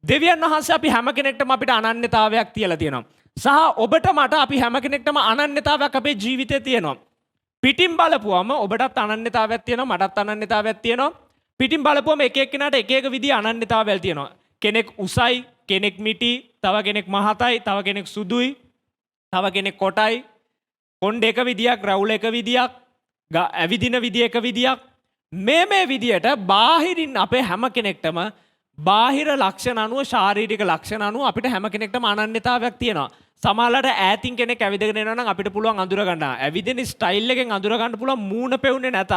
දෙවියන් වහන්සේ අපි හැම කෙනෙක්ටම අපිට අනන්‍යතාවයක් තියලා තියෙනවා. සහ ඔබට මට අපි හැම කෙනෙක්ටම අනන්‍යතාවයක් අපේ ජීවිතේ තියෙනවා. පිටින් බලපුවම ඔබටත් අනන්‍යතාවයක් තියෙනවා, මටත් අනන්‍යතාවයක් තියෙනවා. පිටින් බලපුවම එක එක්කෙනාට එක එක විදිහේ අනන්‍යතාවයල් තියෙනවා. කෙනෙක් උසයි, කෙනෙක් මිටි, තව කෙනෙක් මහතයි, තව කෙනෙක් සුදුයි, තව කෙනෙක් කොටයි. කොණ්ඩ එක විදියක්, රවුල එක විදියක්, ඇවිදින විදිය එක විදියක්. මේ විදියට බාහිරින් අපේ හැම කෙනෙක්ටම බාහිර ලක්ෂණ අනුව, ශාරීරික ලක්ෂණ අනුව අපිට හැම කෙනෙක්ටම අනන්‍යතාවයක් තියෙනවා. සමහරවිට ඈතින් කෙනෙක් ඇවිදගෙන එනවා නම් අපිට පුළුවන් අඳුර ගන්න. ඇවිදින ස්ටයිල් එකෙන් අඳුර ගන්න පුළුවන්, මූණ පෙවුනේ නැතත්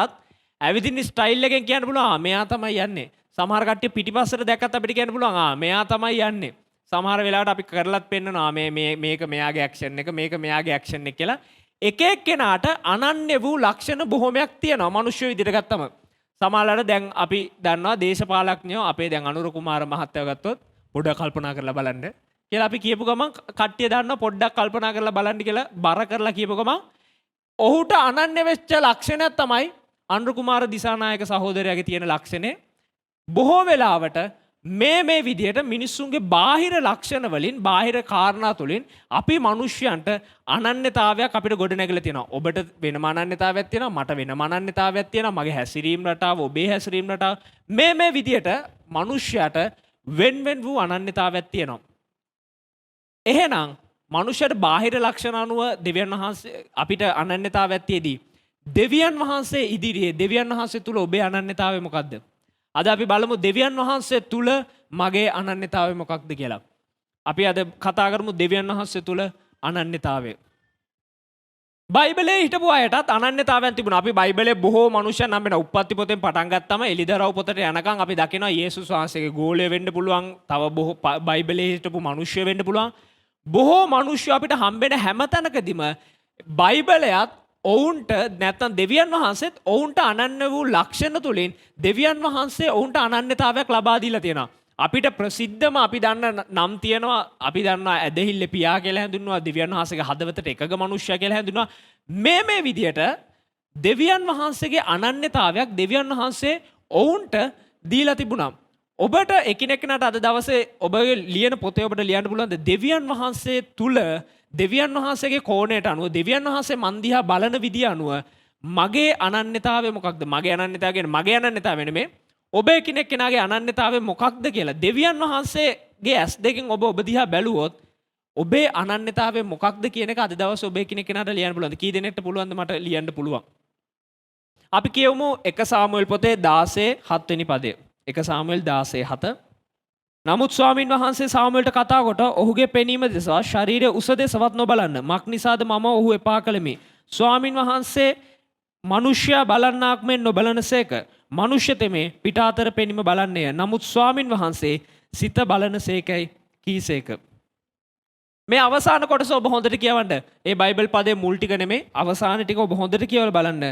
ඇවිදින ස්ටයිල් එකෙන් කියන්න පුළුවන් මෙයා තමයි යන්නේ. සමහර කට්ටිය පිටිපස්සට දැක්කත් අපිට කියන්න පුළුවන් මෙයා තමයි යන්නේ. සමහර වෙලාවට අපි කරලත් පෙන්නනවා මේක මෙයාගේ ඇක්ෂන් එක, මේක මෙයාගේ ඇක්ෂන් එක කියලා. එක එක්කෙනාට අනන්‍ය වූ ලක්ෂණ බොහොමයක් තියෙනවා මනුෂ්‍ය විදිහට ගත්තම. සමහරවිට දැන් අපි දන්නවා දේශපාලඥයෝ අපේ දැන් අනුර කුමාර මහත්තයා ගත්තොත් පොඩ්ඩක් කල්පනා කරලා බලන්න කියලා අපි කියපු ගමන් කට්ටිය දන්නවා පොඩ්ඩක් කල්පනා කරලා බලන්න කියලා බර කරලා කියපු ගමන් ඔහුට අනන්‍ය වෙච්ච ලක්ෂණයක් තමයි අනුර කුමාර දිසානායක සහෝදරයාගේ තියෙන ලක්ෂණේ. බොහෝ වෙලාවට මේ විදියට මිනිස්සුන්ගේ බාහිර ලක්ෂණ වලින්, බාහිර කාරණා තුලින් අපි මිනිස්යන්ට අනන්‍යතාවයක් අපිට ගොඩනැගලා තියෙනවා. ඔබට වෙනම අනන්‍යතාවයක් තියෙනවා, මට වෙනම අනන්‍යතාවයක් තියෙනවා, මගේ හැසිරීම රටාව, ඔබේ හැසිරීම රටාව. මේ විදියට මිනිස්යාට වෙන් වූ අනන්‍යතාවයක් තියෙනවා. එහෙනම් මිනිස්යාට බාහිර ලක්ෂණ අනුව දෙවියන් වහන්සේ අපිට අනන්‍යතාවයක් තියදී දෙවියන් වහන්සේ ඉදිරියේ දෙවියන් වහන්සේ තුල ඔබේ අනන්‍යතාවය මොකද්ද? අද අපි බලමු දෙවියන් වහන්සේ තුල මගේ අනන්‍යතාවය මොකක්ද කියලා. අපි අද කතා කරමු දෙවියන් වහන්සේ තුල අනන්‍යතාවය. බයිබලයේ හිටපු අයටත් අනන්‍යතාවයන් තිබුණා. අපි බයිබලයේ බොහෝ මනුෂ්‍යයන් නම් වෙන උප්පත්ති පොතෙන් පටන් ගත්තාම එලිදරව් පොතට යනකම් අපි දකිනවා යේසුස් වහන්සේගේ ගෝලය වෙන්න පුළුවන්. තව බොහෝ බයිබලයේ හිටපු මනුෂ්‍ය වෙන්න පුළුවන්. බොහෝ මනුෂ්‍ය අපිට හම්බෙන හැම තැනකදීම බයිබලයත් ඔවුන්ට නැත්තම් දෙවියන් වහන්සේත් ඔවුන්ට අනන්‍ය වූ ලක්ෂණ තුලින් දෙවියන් වහන්සේ ඔවුන්ට අනන්‍යතාවයක් ලබා දීලා තියෙනවා. අපිට ප්‍රසිද්ධම අපි දන්න නම් තියෙනවා. අපි දන්නා ඇදහිල්ල පියා කියලා හැඳින්වුවා. දෙවියන් වහන්සේගේ හදවතට එකග මනුෂ්‍යයා කියලා හැඳින්වුවා. මේ විදියට දෙවියන් වහන්සේගේ අනන්‍යතාවයක් දෙවියන් වහන්සේ ඔවුන්ට දීලා තිබුණා. ඔබට එකිනෙකනට අද දවසේ ඔබගේ ලියන පොතේ ඔබට ලියන්න පුළුවන් දෙවියන් වහන්සේ තුල දෙවියන් වහන්සේගේ කෝණයට අනුව දෙවියන් වහන්සේ මන් දිහා බලන විදිය අනුව මගේ අනන්‍යතාවය මොකක්ද? මගේ අනන්‍යතාවය කියන්නේ මගේ අනන්‍යතාවය නෙමෙයි. ඔබ එකිනෙකනාගේ අනන්‍යතාවය මොකක්ද කියලා දෙවියන් වහන්සේගේ ඇස් දෙකෙන් ඔබ දිහා බැලුවොත් ඔබේ අනන්‍යතාවය මොකක්ද කියන එක අද දවසේ ඔබ එකිනෙකනාට ලියන්න පුළුවන්ද? කී දෙනෙක්ට පුළුවන්ද මට ලියන්න පුළුවන්? අපි කියමු 1 සාමුවෙල් පොතේ 16:7 වෙනි පදය. 1 සාමුවෙල් 16:7. නමුත් ස්වාමින් වහන්සේ සාමුවෙල්ට කතා කොට ඔහුගේ පෙනීම දෙසා ශරීරයේ උස දෙසවත් නොබලන්න. මක් නිසාද මම ඔහු එපා කළෙමි. ස්වාමින් වහන්සේ මනුෂ්‍යයා බලන්නාක් මෙන් නොබලනසේක. මනුෂ්‍ය තෙමේ පිටාතර පෙනීම බලන්නේය. නමුත් ස්වාමින් වහන්සේ සිත බලනසේකයි කීසේක. මේ අවසාන කොටස ඔබ හොඳට කියවන්න. ඒ බයිබල් පදයේ මුල් ටික නෙමෙයි අවසාන ටික ඔබ හොඳට කියවලා බලන්න.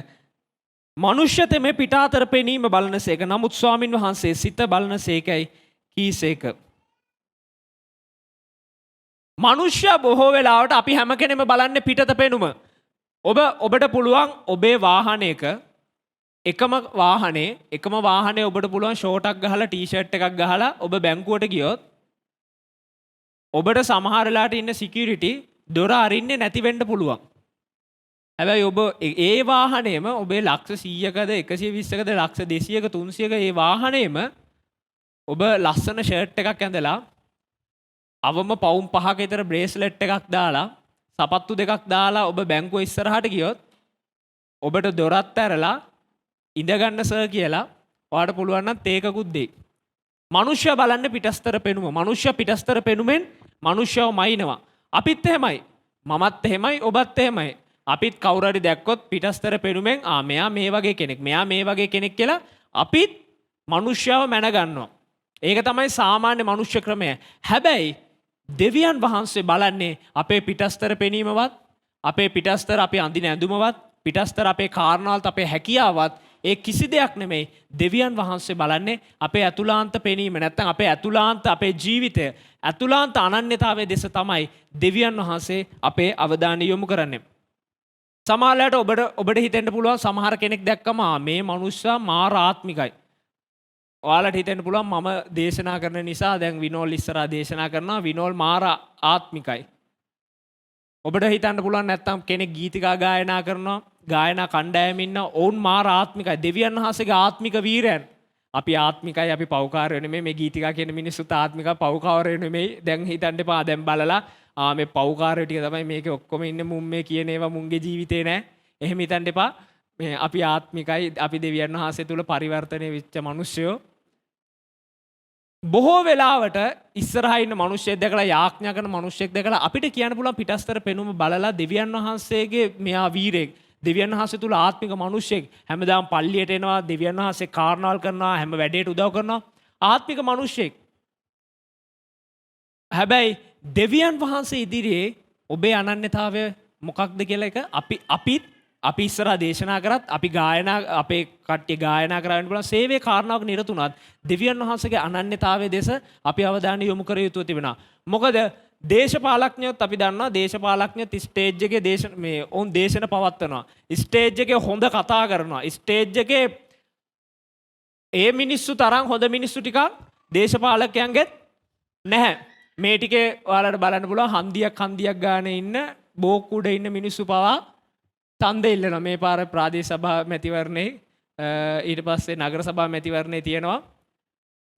මනුෂ්‍ය තෙමේ පිටාතර පෙනීම බලනසේක. නමුත් ස්වාමින් වහන්සේ සිත බලනසේකයි කීසේක. මනුෂ්‍ය බොහෝ වෙලාවට අපි හැම කෙනෙම බලන්නේ පිටත පෙනුම. ඔබට පුළුවන් ඔබේ වාහනයක එකම වාහනේ ඔබට පුළුවන් ෂෝටක් ගහලා ටී-ෂර්ට් එකක් ගහලා ඔබ බැංකුවට ගියොත් ඔබට සමහර වෙලාවට ඉන්න සිකියුරිටි දොර අරින්නේ නැති වෙන්න පුළුවන්. හැබැයි ඔබ ඒ වාහනේම ඔබේ ලක්ෂ 100කද 120කද ලක්ෂ 200ක 300ක ඒ වාහනේම ඔබ ලස්සන ෂර්ට් එකක් ඇඳලා අවම පවුම් 5ක විතර බ්‍රේස්ලට් එකක් දාලා සපත්තු දෙකක් දාලා ඔබ බැංකුව ඉස්සරහට ගියොත් ඔබට දොරත් ඇරලා ඉඳගන්න සර් කියලා ඔයාලට පුළුවන් නම් තේකකුත් දෙයි. මනුෂ්‍ය බලන්නේ පිටස්තර පෙනුම. මනුෂ්‍ය පිටස්තර පෙනුමෙන් මනුෂ්‍යව මයින්නවා. අපිත් එහෙමයි. මමත් එහෙමයි ඔබත් එහෙමයි. අපිත් කවුරු හරි දැක්කොත් පිටස්තර පෙනුමෙන් මෙයා මේ වගේ කෙනෙක්. මෙයා මේ වගේ කෙනෙක් කියලා අපිත් මනුෂ්‍යව මැන ගන්නවා. ඒක තමයි සාමාන්‍ය මනුෂ්‍ය ක්‍රමය. හැබැයි දෙවියන් වහන්සේ බලන්නේ අපේ පිටස්තර පෙනීමවත්, අපේ පිටස්තර අපේ අඳින ඇඳුමවත්, පිටස්තර අපේ කාරණාවල්ත් අපේ හැකියාවත් ඒ කිසි දෙයක් නෙමෙයි. දෙවියන් වහන්සේ බලන්නේ අපේ ඇතුළාන්ත පෙනීම. නැත්නම් අපේ ඇතුළාන්ත අපේ ජීවිතය ඇතුළාන්ත අනන්‍යතාවයේ දෙස තමයි දෙවියන් වහන්සේ අපේ අවධානය යොමු කරන්නේ. සමහරවිට ඔබට හිතෙන්න පුළුවන් සමහර කෙනෙක් දැක්කම මේ මනුස්සයා මාර ආත්මිකයි. ඔයාලට හිතෙන්න පුළුවන් මම දේශනා කරන නිසා දැන් විනෝල් ඉස්සරහා දේශනා කරනවා විනෝල් මාර ආත්මිකයි. ඔබට හිතන්න පුළුවන් නැත්තම් කෙනෙක් ගීතිකා ගායනා කරනවා ගායනා කණ්ඩායම ඉන්න ඔවුන් මාර ආත්මිකයි. දෙවියන් වහන්සේගේ ආත්මික වීරයන්. අපි ආත්මිකයි අපි පෞකාරයෝ නෙමෙයි මේ ගීතිකා කියන මිනිස්සුත් ආත්මිකයි පෞකාරයෝ නෙමෙයි. දැන් හිතන්න එපා දැන් බලලා මේ පෞකාරයෝ ටික තමයි මේකේ ඔක්කොම ඉන්නේ මුන් මේ කියන ඒවා මුන්ගේ ජීවිතේ නෑ. එහෙම හිතන්න එපා. මේ අපි ආත්මිකයි අපි දෙවියන් වහන්සේ තුල පරිවර්තනය වෙච්ච මිනිස්සුયો. බොහෝ වෙලාවට ඉස්සරහා ඉන්න මිනිස්සෙක් දැකලා යාඥා කරන මිනිස්සෙක් දැකලා අපිට කියන්න පුළුවන් පිටස්තර පෙනුම බලලා දෙවියන් වහන්සේගේ මෙයා වීරයෙක් දෙවියන් වහන්සේ තුල ආත්මික මිනිස්සෙක් හැමදාම පල්ලියට එනවා දෙවියන් වහන්සේ කාර්නාල් කරනවා හැම වැඩේට උදව් කරනවා ආත්මික මිනිස්සෙක්. හැබැයි දෙවියන් වහන්සේ ඉදිරියේ ඔබේ අනන්‍යතාවය මොකක්ද කියලා එක අපි ඉස්සරහා දේශනා කරත් අපි ගායනා අපේ කට්ටිය ගායනා කරන්න පුළුවන් සේවයේ කාරණාවක නිරතුණත් දෙවියන් වහන්සේගේ අනන්‍යතාවයේ දෙස අපි අවධානය යොමු කර යුතුව තිබෙනවා. මොකද දේශපාලඥයොත් අපි දන්නවා දේශපාලඥයොත් ස්ටේජ් එකේ ඔවුන් දේශන පවත්වනවා. ස්ටේජ් එකේ හොඳ කතා කරනවා. ස්ටේජ් එකේ ඒ මිනිස්සු තරම් හොඳ මිනිස්සු ටිකක් දේශපාලකයන්ගෙත් නැහැ. මේ ටිකේ ඔයාලට බලන්න පුළුවන් හන්දියක් ගානේ ඉන්න බෝක්කුඩ ඉන්න මිනිස්සු පවා ඡන්දෙ ඉල්ලනවා. මේ පාර ප්‍රාදේශ සභා මැතිවරණේ ඊට පස්සේ නගර සභා මැතිවරණේ තියෙනවා.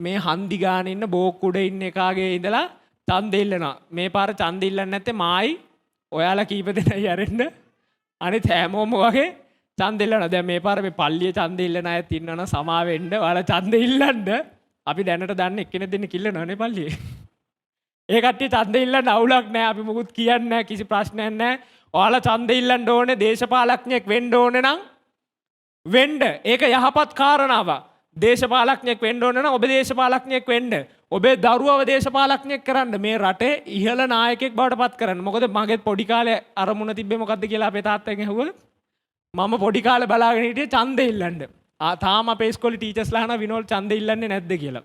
මේ හන්දි ගානේ ඉන්න බෝක්කුඩ ඉන්න එකාගේ ඉඳලා ඡන්දෙ ඉල්ලනවා. මේ පාර ඡන්දෙ ඉල්ලන්නේ නැත්තේ මායි ඔයාලා කීප දෙනයි අරෙන්න අනිත් හැමෝම වගේ ඡන්දෙ ඉල්ලනවා. දැන් මේ පාර මේ පල්ලිය ඡන්දෙ ඉල්ලන අයත් ඉන්නවනම් සමා වෙන්න. ඔයාලා ඡන්දෙ ඉල්ලන්න. අපි දැනට දන්නේ එක්කෙනෙක් දෙන්නෙක් ඉල්ලනවානේ පල්ලියේ. ඒ කට්ටිය ඡන්දෙ ඉල්ලන්න අවුලක් නැහැ. අපි මොකුත් කියන්නේ නැහැ. කිසි ප්‍රශ්නයක් නැහැ. ඔයාලා ඡන්දෙ ඉල්ලන්න ඕනේ දේශපාලඥයෙක් වෙන්න ඕනේ නම් වෙන්න. ඒක යහපත් කාරණාවක්. දේශපාලඥයෙක් වෙන්න ඕනේ නම් ඔබ දේශපාලඥයෙක් වෙන්න. ඔබේ දරුවව දේශපාලඥයෙක් කරන්න. මේ රටේ ඉහළ නායකයෙක් බවට පත් කරන්න. මොකද මගේ පොඩි කාලේ අරමුණ තිබ්බේ මොකද්ද කියලා අපේ තාත්තගෙන් ඇහුවා. මම පොඩි කාලේ බලාගෙන හිටියේ ඡන්දෙ ඉල්ලන්න. තාම අපේ ඉස්කෝලේ ටීචර්ස්ලා අහනවා විනෝල් ඡන්දෙ ඉල්ලන්නේ නැද්ද කියලා.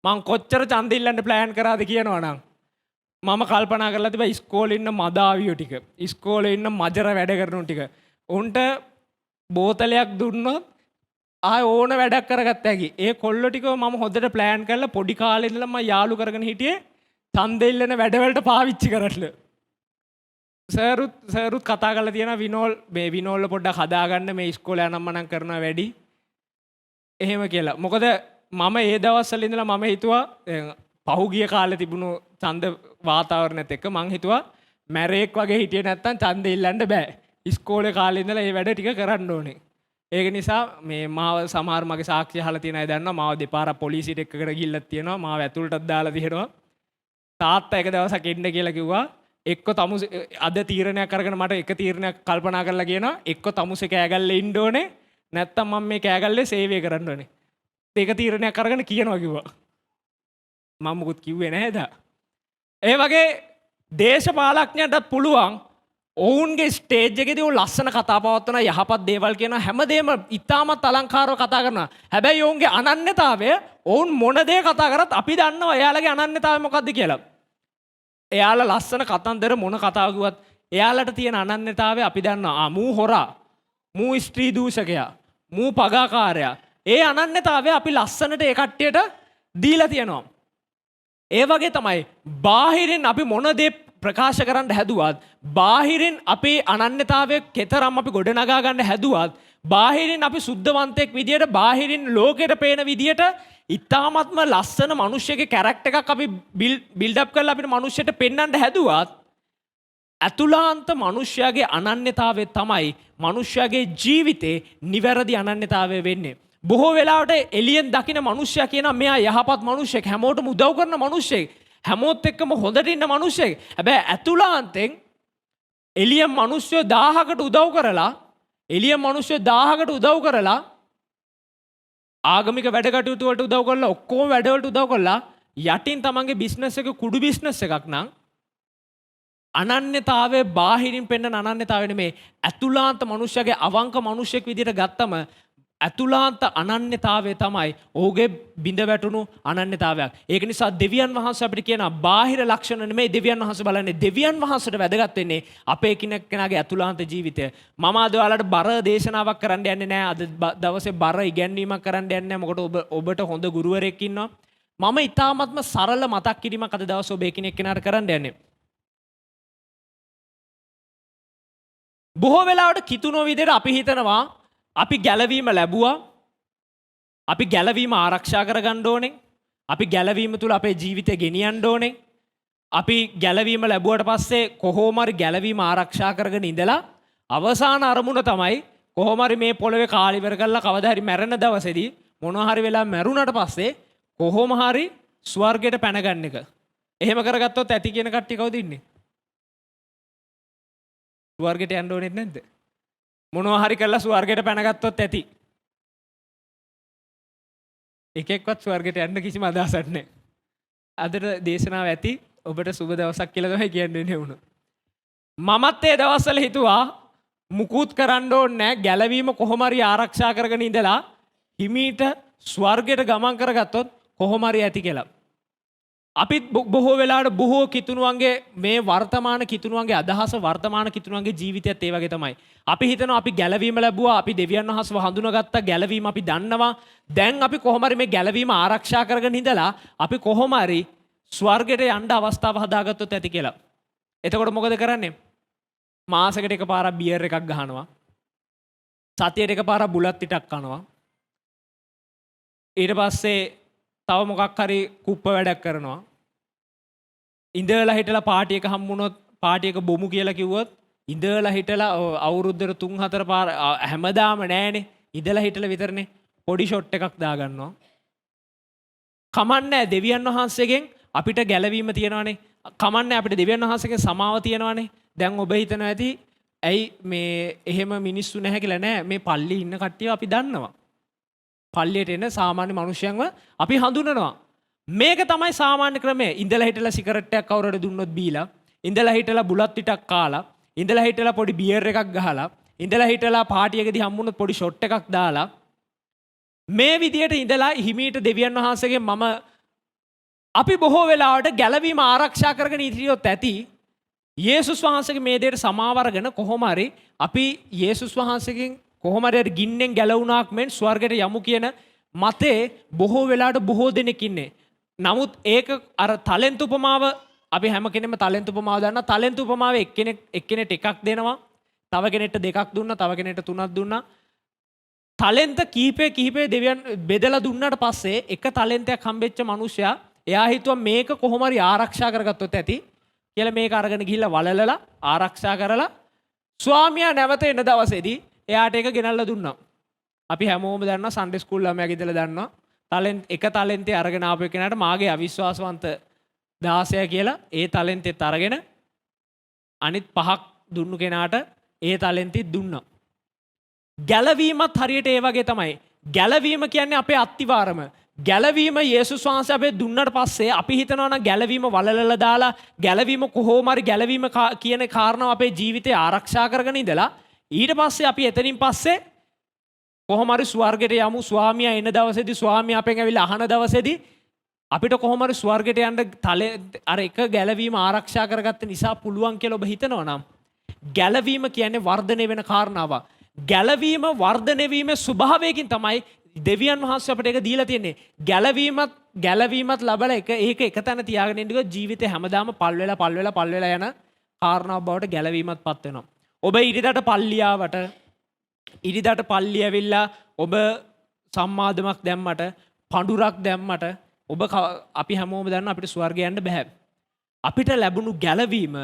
මං කොච්චර ඡන්දෙ ඉල්ලන්න ප්ලෑන් කරාද කියනවනම් මම කල්පනා කරලා තිබ්බා ඉස්කෝලේ ඉන්න මදාවියෝ ටික ඉස්කෝලේ ඉන්න මජර වැඩ කරන ටික උන්ට බෝතලයක් දුන්නොත් ආය ඕන වැඩක් කරගත්ත හැකි. ඒ කොල්ලෝ ටිකව මම හොඳට ප්ලෑන් කරලා පොඩි කාලේ ඉඳලා මම යාළු කරගෙන හිටියේ ඡන්දෙ ඉල්ලන වැඩවලට පාවිච්චි කරట్ల. සරුත් කතා කරලා තියෙනවා විනෝල් පොඩ්ඩක් හදාගන්න මේ ඉස්කෝලේ යනම්මනම් කරනවා වැඩි. එහෙම කියලා. මොකද මම ඒ දවස්වල ඉඳලා මම හිතුවා පහුගිය කාලේ තිබුණු ඡන්ද වාතාවරණයත් එක්ක මං හිතුවා මැරේක් වගේ හිටියේ නැත්තම් ඡන්දෙ ඉල්ලන්න බෑ. ඉස්කෝලේ කාලේ ඉඳලා මේ වැඩ ටික කරන්න ඕනේ. ඒක නිසා මේ මාව සමහර මගේ සාක්ෂි අහලා තියෙන අය දන්නවා මාව දෙපාරක් පොලිසියට එක්කකට ගිහිල්ලා තියෙනවා. මාව ඇතුළටත් දාලා තියෙනවා. තාත්තා එක දවසක් එන්න කියලා කිව්වා. එක්ක තමුසේ අද තීරණයක් අරගෙන මට එක තීරණයක් කල්පනා කරලා කියනවා. එක්ක තමුසේ කෑගල්ලේ ඉන්න ඕනේ. නැත්තම් මම මේ කෑගල්ලේ සේවය කරන්න ඕනේ. ඒක තීරණයක් අරගෙන කියනවා කිව්වා. මම මුකුත් කිව්වේ නැහැ දා. ඒ වගේ දේශපාලඥයන්ට පුළුවන් ඔවුන්ගේ ස්ටේජ් එකේදී ඔවුන් ලස්සන කතා පවත්වන යහපත් දේවල් කියන හැමදේම ඉතාමත් අලංකාරව කතා කරනවා. හැබැයි ඔවුන්ගේ අනන්‍යතාවය ඔවුන් මොන දේ කතා කරත් අපි දන්නවා එයාලගේ අනන්‍යතාවය මොකක්ද කියලා. එයාලා ලස්සන කතන්දර මොන කතාව කිව්වත් එයාලට තියෙන අනන්‍යතාවය අපි දන්නවා. මූ හොරා, මූ ස්ත්‍රී දූෂකයා, මූ පගාකාරයා. ඒ අනන්‍යතාවය අපි ලස්සනට ඒ කට්ටියට දීලා තියෙනවා. ඒ වගේ තමයි බාහිරින් අපි මොන දේ ප්‍රකාශ කරන්න හැදුවත් බාහිරින් අපේ අනන්‍යතාවය කෙතරම් අපි ගොඩනගා ගන්න හැදුවත් බාහිරින් අපි සුද්ධවන්තයෙක් විදියට බාහිරින් ලෝකෙට පේන විදියට ඉතාමත්ම ලස්සන මිනිස්සෙගේ කැරක්ටර් එකක් අපි බිල්ඩ් අප් කරලා අපිට මිනිස්සෙට පෙන්වන්න හැදුවත් අතුලාන්ත මිනිස්යාගේ අනන්‍යතාවය තමයි මිනිස්යාගේ ජීවිතේ නිවැරදි අනන්‍යතාවය වෙන්නේ. බොහෝ වෙලාවට එළියෙන් දකින මිනිස්සයා කියනවා මෙයා යහපත් මිනිස්සෙක්, හැමෝටම උදව් කරන මිනිස්සෙක්, හැමෝත් එක්කම හොඳට ඉන්න මිනිස්සෙක්. හැබැයි ඇතුළාන්තෙන් එළියෙන් මිනිස්සු 1000කට උදව් කරලා ආගමික වැඩ කටයුතු වලට උදව් කරලා ඔක්කොම වැඩවලට උදව් කරලා යටින් තමන්ගේ බිස්නස් එක කුඩු බිස්නස් එකක් නම් අනන්‍යතාවයේ බාහිරින් පෙන්වන අනන්‍යතාවය නෙමේ ඇතුළාන්ත මිනිස්සයාගේ අවංක මිනිස්සෙක් විදියට ගත්තම ඇතුලාන්ත අනන්‍යතාවය තමයි ඔහුගේ බිඳ වැටුණු අනන්‍යතාවයක්. ඒක නිසා දෙවියන් වහන්සේ අපිට කියන බාහිර ලක්ෂණ නෙමෙයි දෙවියන් වහන්සේ බලන්නේ. දෙවියන් වහන්සේට වැදගත් වෙන්නේ අපේ කෙනෙක්ගේ ඇතුලාන්ත ජීවිතය. මම අද ඔයාලට බර දේශනාවක් කරන්න යන්නේ නැහැ. අද දවසේ බර ඉගැන්වීමක් කරන්න යන්නේ නැහැ. මොකද ඔබට හොඳ ගුරුවරයෙක් ඉන්නවා. මම ඊ타ත්ම සරල මතක් කිරීමක් අද දවසේ ඔබ එකිනෙකාට කරන්න යන්නේ. බොහෝ වෙලාවට කිතුනෝ විදිහට අපි හිතනවා අපි ගැලවීම ලැබුවා. අපි ගැලවීම ආරක්ෂා කරගන්න ඕනේ. අපි ගැලවීම තුල අපේ ජීවිතය ගෙනියන්න ඕනේ. අපි ගැලවීම ලැබුවට පස්සේ කොහොම හරි ගැලවීම ආරක්ෂා කරගෙන ඉඳලා අවසාන අරමුණ තමයි කොහොම හරි මේ පොළවේ කාලි ඉවර කරලා කවදා හරි මැරෙන දවසේදී මොනවා හරි වෙලා මැරුණාට පස්සේ කොහොම හරි ස්වර්ගයට පැන ගන්න එක. එහෙම කරගත්තොත් ඇති කියන කට්ටිය කවුද ඉන්නේ? ස්වර්ගයට යන්න ඕනෙත් නැද්ද? මොනවා හරි කරලා ස්වර්ගයට පැනගත්තොත් ඇති. එකෙක්වත් ස්වර්ගයට යන්න කිසිම අදහසක් නැහැ. අදට දේශනාව ඇති ඔබට සුබ දවසක් කියලා තමයි කියන්නේ වුණා. මමත් ඒ දවස්වල හිතුවා මුකුත් කරන්න ඕනේ නැහැ. ගැලවීම කොහොම හරි ආරක්ෂා කරගෙන ඉඳලා හිමීට ස්වර්ගයට ගමන් කරගත්තොත් කොහොම හරි ඇති කියලා. අපිත් බොහෝ වෙලාවට බොහෝ කිතුණුවන්ගේ මේ වර්තමාන කිතුණුවන්ගේ අදහස වර්තමාන කිතුණුවන්ගේ ජීවිතයත් ඒ වගේ තමයි. අපි හිතනවා අපි ගැලවීම ලැබුවා, අපි දෙවියන් වහන්සේව හඳුනාගත්තා, ගැලවීම අපි දන්නවා. දැන් අපි කොහොම හරි මේ ගැලවීම ආරක්ෂා කරගෙන ඉඳලා අපි කොහොම හරි ස්වර්ගයට යන්න අවස්ථාව හදාගත්තොත් ඇති කියලා. එතකොට මොකද කරන්නේ? මාසෙකට එකපාරක් බියර් එකක් ගහනවා. සතියට එකපාරක් බුලත් ටිකක් කනවා. ඊට පස්සේ තව මොකක් හරි කුප්ප වැඩක් කරනවා. ඉඳලා හිටලා පාටි එක හම්බුනොත් පාටි එක බොමු කියලා කිව්වොත් ඉඳලා හිටලා අවුරුද්දට 3-4 පාර හැමදාම නෑනේ. ඉඳලා හිටලා විතරනේ පොඩි ෂොට් එකක් දාගන්නවා. කමන්නේ දෙවියන් වහන්සේගෙන් අපිට ගැලවීම තියෙනවානේ. කමන්නේ අපිට දෙවියන් වහන්සේගෙන් සමාව තියෙනවානේ. දැන් ඔබ හිතනවා ඇති ඇයි මේ එහෙම මිනිස්සු නැහැ කියලා. නෑ, මේ පල්ලි ඉන්න කට්ටිය අපි දන්නවා. පල්ලියට එන සාමාන්‍ය මිනිස්සුන්ව අපි හඳුනනවා. මේක තමයි සාමාන්‍ය ක්‍රමය. ඉඳලා හිටලා සිගරට් එකක් කවුරුහරි දුන්නොත් බීලා, ඉඳලා හිටලා බුලත් ටිකක් කාලා, ඉඳලා හිටලා පොඩි බියර් එකක් ගහලා, ඉඳලා හිටලා පාටි එකදී හම්බුනොත් පොඩි ෂොට් එකක් දාලා මේ විදියට ඉඳලා හිමීට දෙවියන් වහන්සේගෙන් මම අපි බොහෝ වෙලාවට ගැලවීම ආරක්ෂා කරගෙන ඉතිරියොත් ඇති. යේසුස් වහන්සේගේ මේ දෙයට සමාව අරගෙන කොහොම හරි අපි යේසුස් වහන්සේගෙන් කොහොම හරි ගින්නෙන් ගැලවුණාක් මෙන් ස්වර්ගයට යමු කියන මතේ බොහෝ වෙලාවට බොහෝ දෙනෙක් ඉන්නේ. නමුත් ඒක අර ටැලන්ට් උපමාව අපි හැම කෙනෙක්ම ටැලන්ට් උපමාව දන්නා. ටැලන්ට් උපමාව එක්කෙනෙක්ට එකක් දෙනවා. තව කෙනෙක්ට දෙකක් දුන්නා, තව කෙනෙක්ට තුනක් දුන්නා. ටැලන්ට් කීපේ දෙවියන් බෙදලා දුන්නාට පස්සේ එක ටැලන්ටයක් හම්බෙච්ච මිනිසයා එයා හිතුවා මේක කොහොම හරි ආරක්ෂා කරගත්තොත් ඇති කියලා මේක අරගෙන ගිහිල්ලා වලලලා ආරක්ෂා කරලා ස්වාමියා නැවත එන දවසේදී එයාට ඒක ගෙනල්ලා දුන්නා. අපි හැමෝම දන්නවා සන්ඩේ ස්කූල් ළමයාගේ ඉඳලා දන්නවා. එක ටැලන්ටේ අරගෙන ආපු කෙනාට මාගේ අවිශ්වාසවන්ත 16 කියලා ඒ ටැලන්ටෙත් අරගෙන අනිත් 5ක් දුන්නු කෙනාට ඒ ටැලන්ටෙත් දුන්නා. ගැලවීමත් හරියට ඒ වගේ තමයි. ගැලවීම කියන්නේ අපේ අත්තිවාරම. ගැලවීම යේසුස් වහන්සේ අපේ දුන්නට පස්සේ අපි හිතනවා නම් ගැලවීම වලලලා දාලා ගැලවීම කොහොම හරි ගැලවීම කියන කාරණාව අපේ ජීවිතේ ආරක්ෂා කරගෙන ඉඳලා ඊට පස්සේ අපි එතනින් පස්සේ කොහොම හරි ස්වර්ගයට යමු. ස්වාමියා එන දවසේදී ස්වාමියා අපෙන් ඇවිල්ලා අහන දවසේදී අපිට කොහොම හරි ස්වර්ගයට යන්න අර එක ගැලවීම ආරක්ෂා කරගත්ත නිසා පුළුවන් කියලා ඔබ හිතනවා නම් ගැලවීම කියන්නේ වර්ධනය වෙන කාරණාවක්. ගැලවීම වර්ධනය වීමේ ස්වභාවයකින් තමයි දෙවියන් වහන්සේ අපිට ඒක දීලා තියෙන්නේ. ගැලවීමත් ලබලා ඒක එක තැන තියාගෙන ඉන්නකො ජීවිතේ හැමදාම පල් වෙලා යන කාරණාවක් බවට ගැලවීමත්පත් වෙනවා. ඔබ ඉරිදට පල්ලියාවට ඉරිදට පල්ලිය ඇවිල්ලා ඔබ සම්මාදමක් දැම්මට පඳුරක් දැම්මට ඔබ අපි හැමෝම දන්න අපිට ස්වර්ගය යන්න බෑ. අපිට ලැබුණු ගැලවීම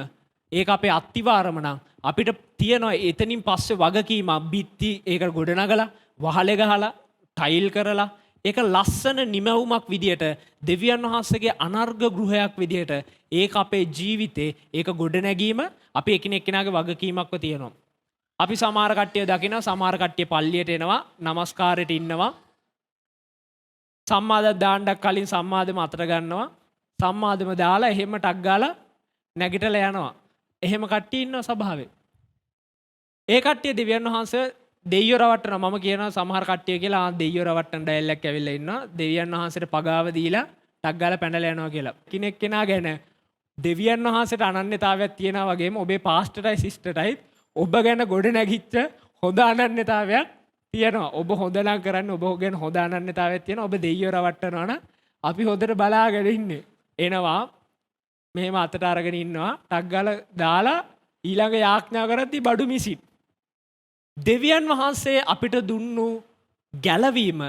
ඒක අපේ අත්තිවාරම නම් අපිට තියෙනවා එතනින් පස්සේ වගකීමක්. බිත්ති ඒක ගොඩනගලා වහලෙ ගහලා ටයිල් කරලා ඒක ලස්සන නිමවුමක් විදියට දෙවියන් වහන්සේගේ අනර්ග ගෘහයක් විදියට ඒක අපේ ජීවිතේ ඒක ගොඩනැගීම අපි එකිනෙකාගේ වගකීමක්ව තියෙනවා. අපි සමහර කට්ටිය දකිනවා, සමහර කට්ටිය පල්ලියට එනවා, নমස්කාරයට ඉන්නවා. සම්මාදම් දාන්නක් කලින් සම්මාදම අතට ගන්නවා. සම්මාදම දාලා එහෙම ටක් ගාලා නැගිටලා යනවා. එහෙම කට්ටිය ඉන්නවා සභාවේ. ඒ කට්ටිය දෙවියන් වහන්සේ දෙයියෝ රවට්ටන මම කියනවා සමහර කට්ටිය කියලා දෙයියෝ රවට්ටන ඩයලොග් ඇවිල්ලා ඉන්නවා දෙවියන් වහන්සේට පගාව දීලා ටක් ගාලා පැනලා යනවා කියලා. කෙනෙක් කෙනා ගැන දෙවියන් වහන්සේට අනන්‍යතාවයක් තියෙනවා වගේම ඔබේ පාස්ටර්ටයි සිස්ටර්ටයි ඔබ ගැන ගොඩ නැගිච්ච හොඳ අනන්‍යතාවයක් තියෙනවා. ඔබ හොඳ නම් කරන්නේ ඔබ ගැන හොඳ අනන්‍යතාවයක් තියෙනවා. ඔබ දෙයියෝ රවට්ටනවා නම් අපි හොඳට බලාගෙන ඉන්නේ. එනවා මෙහෙම අතට අරගෙන ඉන්නවා ටක් ගාලා දාලා ඊළඟ යාඥා කරද්දී බඩු මිසින්. දෙවියන් වහන්සේ අපිට දුන්නු ගැලවීම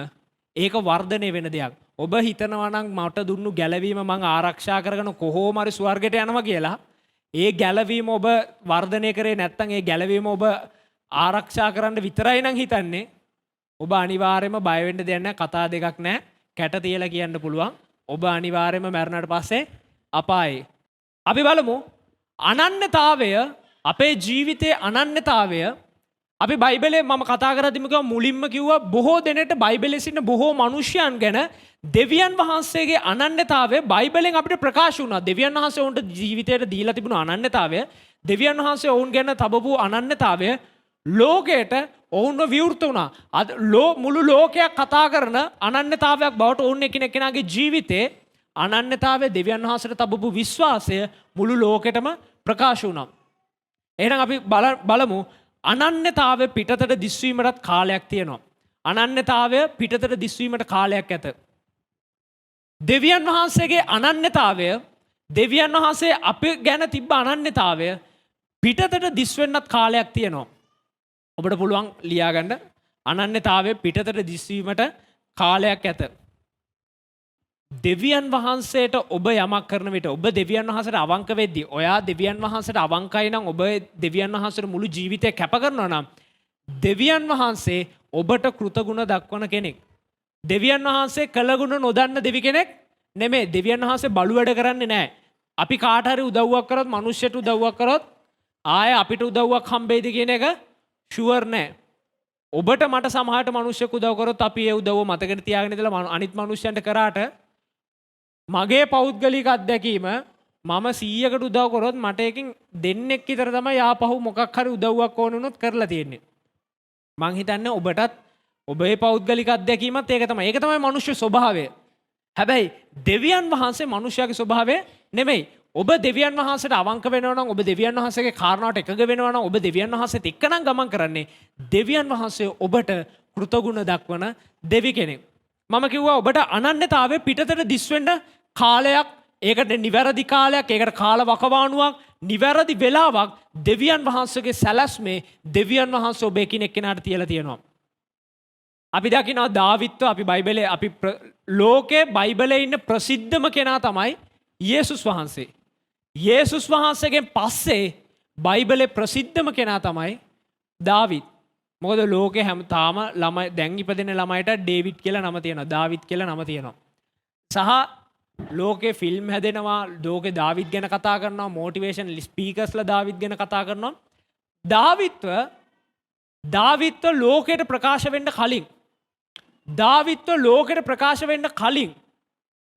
ඒක වර්ධනය වෙන දෙයක්. ඔබ හිතනවා නම් මට දුන්නු ගැලවීම මං ආරක්ෂා කරගෙන කොහොම හරි ස්වර්ගයට යනවා කියලා. ඒ ගැලවීම ඔබ වර්ධනය කරේ නැත්නම් ඒ ගැලවීම ඔබ ආරක්ෂා කරන්න විතරයි නම් හිතන්නේ ඔබ අනිවාර්යයෙන්ම බය වෙන්න දෙයක් නැහැ. කතා දෙකක් නැහැ. කැට තියලා කියන්න පුළුවන්. ඔබ අනිවාර්යයෙන්ම මරණයට පස්සේ අපායේ. අපි බලමු අනන්‍යතාවය අපේ ජීවිතයේ අනන්‍යතාවය අපි බයිබලේ මම කතා කරද්දිම කිව්වා මුලින්ම කිව්වා බොහෝ දෙනෙට බයිබලයේ සිටින බොහෝ මිනිසයන් ගැන දෙවියන් වහන්සේගේ අනන්‍යතාවය බයිබලෙන් අපිට ප්‍රකාශ වුණා. දෙවියන් වහන්සේ ඔවුන්ට ජීවිතයට දීලා තිබුණු අනන්‍යතාවය දෙවියන් වහන්සේ ඔවුන් ගැන තබපු අනන්‍යතාවය ලෝකයට ඔවුන්ව විවෘත වුණා. අද මුළු ලෝකයක් කතා කරන අනන්‍යතාවයක් බවට ඔවුන් එකිනෙකාගේ ජීවිතේ අනන්‍යතාවය දෙවියන් වහන්සේට තබපු විශ්වාසය මුළු ලෝකෙටම ප්‍රකාශ වුණා. එහෙනම් අපි බලමු අනන්‍යතාවය පිටතට දිස්වීමටත් කාලයක් තියෙනවා. අනන්‍යතාවය පිටතට දිස්වීමට කාලයක් ඇත. දෙවියන් වහන්සේගේ අනන්‍යතාවය දෙවියන් වහන්සේ අපි ගැන තිබ්බ අනන්‍යතාවය පිටතට දිස්වෙන්නත් කාලයක් තියෙනවා. ඔබට පුළුවන් ලියාගන්න අනන්‍යතාවය පිටතට දිස්වීමට කාලයක් ඇත. දෙවියන් වහන්සේට ඔබ යමක් කරන විට ඔබ දෙවියන් වහන්සේට අවංක වෙද්දී ඔයා දෙවියන් වහන්සේට අවංකයි නම් ඔබ දෙවියන් වහන්සේට මුළු ජීවිතය කැප කරනවා නම් දෙවියන් වහන්සේ ඔබට කෘතගුණ දක්වන කෙනෙක්. දෙවියන් වහන්සේ කළගුණ නොදන්න දෙවි කෙනෙක් නෙමෙයි. දෙවියන් වහන්සේ බලු වැඩ කරන්නේ නැහැ. අපි කාට හරි උදව්වක් කරොත් මිනිස්සුන්ට උදව්වක් කරොත් ආයේ අපිට උදව්වක් හම්බෙයිද කියන එක ෂුවර් නැහැ. ඔබට මට සමහරට මිනිස්සුෙක් උදව් කරොත් අපි ඒ උදව්ව මතකෙට තියාගෙන ඉඳලා අනිත් මිනිස්සුන්ට කරාට මගේ පෞද්ගලික අත්දැකීම මම 100කට උදව් කරොත් මට එකකින් දෙන්නෙක් විතර තමයි ආපහු මොකක් හරි උදව්වක් ඕන වුණොත් කරලා තියෙන්නේ. මං හිතන්නේ ඔබටත් ඔබේ පෞද්ගලික අත්දැකීමත් ඒක තමයි. ඒක තමයි මනුෂ්‍ය ස්වභාවය. හැබැයි දෙවියන් වහන්සේ මනුෂ්‍යයාගේ ස්වභාවය නෙමෙයි. ඔබ දෙවියන් වහන්සේට අවංක වෙනවා නම් ඔබ දෙවියන් වහන්සේගේ කාරණාවට එකග වෙනවා නම් ඔබ දෙවියන් වහන්සේත් එක්ක නම් ගමන් කරන්නේ දෙවියන් වහන්සේ ඔබට කෘතගුණ දක්වන දෙවි කෙනෙක්. මම කිව්වා ඔබට අනන්‍යතාවය පිටතට දිස්වෙන්න කාලයක් ඒකට නිවැරදි කාලයක් ඒකට කාල වකවානුවක් නිවැරදි වෙලාවක් දෙවියන් වහන්සේගේ සැලැස්මේ දෙවියන් වහන්සේ ඔබ එකිනෙක කෙනාට තියලා තියෙනවා. අපි දකිනවා දාවිත්ව අපි බයිබලයේ අපි ලෝකේ බයිබලයේ ඉන්න ප්‍රසිද්ධම කෙනා තමයි යේසුස් වහන්සේ. යේසුස් වහන්සේගෙන් පස්සේ බයිබලයේ ප්‍රසිද්ධම කෙනා තමයි දාවිත්. මොකද ලෝකේ හැම තාම ළමයි දැන් ඉපදෙන ළමයිට ඩේවිඩ් කියලා නම තියෙනවා. දාවිත් කියලා නම තියෙනවා. සහ ලෝකේ ෆිල්ම් හැදෙනවා. ලෝකේ දාවිත් ගැන කතා කරනවා. මොටිවේෂන් ස්පීකර්ස්ලා දාවිත් ගැන කතා කරනවා. දාවිත්ව ලෝකයට ප්‍රකාශ වෙන්න කලින් දාවිත්ව ලෝකයට ප්‍රකාශ වෙන්න කලින්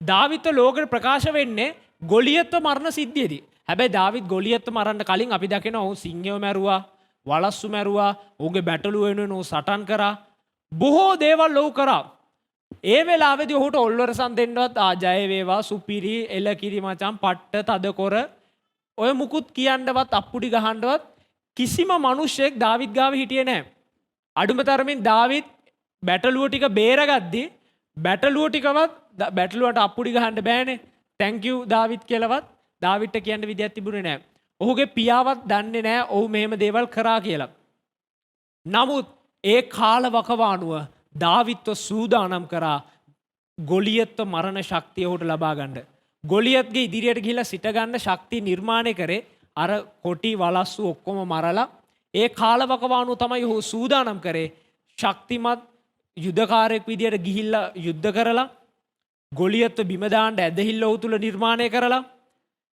දාවිත්ව ලෝකයට ප්‍රකාශ වෙන්නේ ගොලියත්ව මරණ සිද්ධියේදී. හැබැයි දාවිත් ගොලියත්ව මරන්න කලින් අපි දකිනවා ඔහු සිංහයෝ මැරුවා, වලස්සු මැරුවා, ඔහුගේ බැටළුව වෙනුවෙන් ඔහු සටන් කරා. බොහෝ දේවල් ඔහු කරා. ඒ වෙලාවේදී ඔහුට ඔල්වරසන් දෙන්නවත් ජය වේවා, සුපිරි, එලකිරි මචං, පට්ට, තදකොර ඔය මුකුත් කියන්නවත් අප්පුඩි ගහන්නවත් කිසිම මිනිහෙක් දාවිත් ගාව හිටියේ නැහැ. අඩුම තරමින් දාවිත් බැටළුව ටික බේරගද්දී බැටළුවට අප්පුඩි ගහන්න බෑනේ. thank you දාවිත් කියලාවත් දාවිත්ට කියන්න විදියක් තිබුණේ නැහැ. ඔහුගේ පියාවත් දන්නේ නැහැ ඔහු මෙහෙම දේවල් කරා කියලා. නමුත් ඒ කාල වකවානුව දාවිත්ව සූදානම් කරා ගොලියත්ව මරණ ශක්තිය ඔහුට ලබා ගන්න. ගොලියත්ගේ ඉදිරියට ගිහිලා සිට ගන්න ශක්තිය නිර්මාණය කරේ අර කොටි වලස්සු ඔක්කොම මරලා ඒ කාල වකවානුව තමයි ඔහු සූදානම් කරේ ශක්තිමත් යුද්ධකාරයෙක් විදියට ගිහිල්ලා යුද්ධ කරලා ගොලියත්ව බිම දාන්න ඇදහිල්ල ඔහු තුල නිර්මාණය කරලා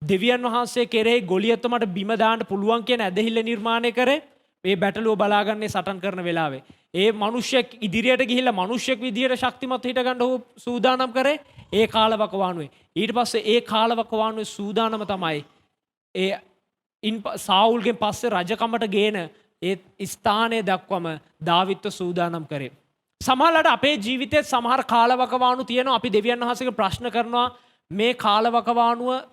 දෙවියන් වහන්සේ කෙරෙහි ගොලියත්ව මට බිම දාන්න පුළුවන් කියන ඇදහිල්ල නිර්මාණය කරේ මේ බැටළුව බලාගන්නේ සටන් කරන වෙලාවේ. ඒ මිනිහෙක් ඉදිරියට ගිහිල්ලා මිනිහෙක් විදියට ශක්තිමත් හිට ගන්න ඔහු සූදානම් කරේ ඒ කාලවකවානුවේ. ඊට පස්සේ ඒ කාලවකවානුවේ සූදානම තමයි ඒ සාවුල්ගෙන් පස්සේ රජකමට ගේන ඒ ස්ථානය දක්වම දාවිත්ව සූදානම් කරේ. සමහරවිට අපේ ජීවිතේ සමහර කාලවකවානු තියෙනවා. අපි දෙවියන් වහන්සේට ප්‍රශ්න කරනවා මේ කාලවකවානුව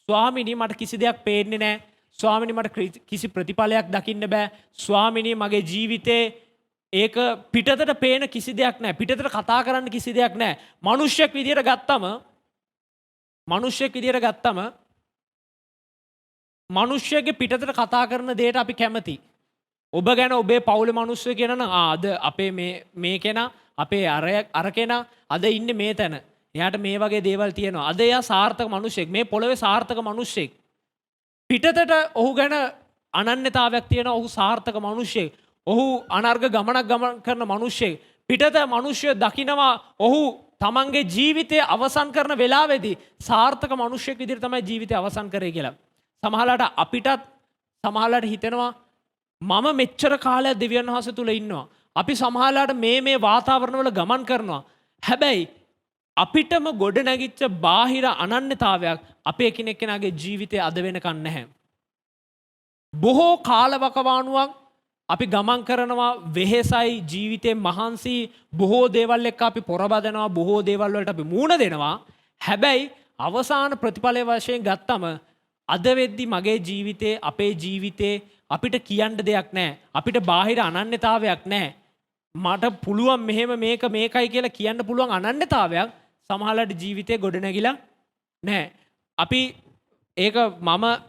ස්වාමිනී මට කිසි දෙයක් පේන්නේ නැහැ. ස්වාමිනී මට කිසි ප්‍රතිඵලයක් දකින්න බෑ. ස්වාමිනී මගේ ජීවිතේ ඒක පිටතට පේන කිසි දෙයක් නැහැ. පිටතට කතා කරන්න කිසි දෙයක් නැහැ. මිනිස්සෙක් විදියට ගත්තම මිනිස්සෙගේ පිටතට කතා කරන දෙයට අපි කැමති. ඔබ ගැන ඔබේ පවුලේ මිනිස්සු කියනනම් අද අපේ මේ කෙනා අපේ අර කෙනා අද ඉන්නේ මේ තැන. එයාට මේ වගේ දේවල් තියෙනවා. අද එයා සාර්ථක මිනිස්සෙක්. මේ පොළොවේ සාර්ථක මිනිස්සෙක්. පිටතට ඔහු ගැන අනන්‍යතාවයක් තියෙනවා. ඔහු සාර්ථක මිනිස්සෙක්. ඔහු අනර්ග ගමනක් ගමන් කරන මිනිස්සෙක්. පිටත මිනිස්සු දකිනවා ඔහු තමන්ගේ ජීවිතය අවසන් කරන වෙලාවේදී සාර්ථක මිනිස්සෙක් විදිහට තමයි ජීවිතය අවසන් කරේ කියලා. සමහරලාට හිතෙනවා මම මෙච්චර කාලයක් දෙවියන් වහන්සේ තුල ඉන්නවා. අපි සමහරලාට මේ වාතාවරණවල ගමන් කරනවා. හැබැයි අපිටම ගොඩ නැගිච්ච බාහිර අනන්‍යතාවයක් අපේ කෙනෙක්ගෙනාගේ ජීවිතේ අද වෙනකන් නැහැ. බොහෝ කාලවකවානුවක් අපි ගමන් කරනවා වෙහෙසයි ජීවිතේ මහන්සි බොහෝ දේවල් එක්ක අපි පොරබදනවා බොහෝ දේවල් වලට අපි මූණ දෙනවා. හැබැයි අවසාන ප්‍රතිඵලය වශයෙන් ගත්තම අද වෙද්දි මගේ ජීවිතේ අපේ ජීවිතේ අපිට කියන්න දෙයක් නැහැ. අපිට බාහිර අනන්‍යතාවයක් නැහැ. මට පුළුවන් මෙහෙම මේකයි කියලා කියන්න පුළුවන් අනන්‍යතාවයක් සමහරවිට ජීවිතේ ගොඩනැගිලා නැහැ. අපි ඒක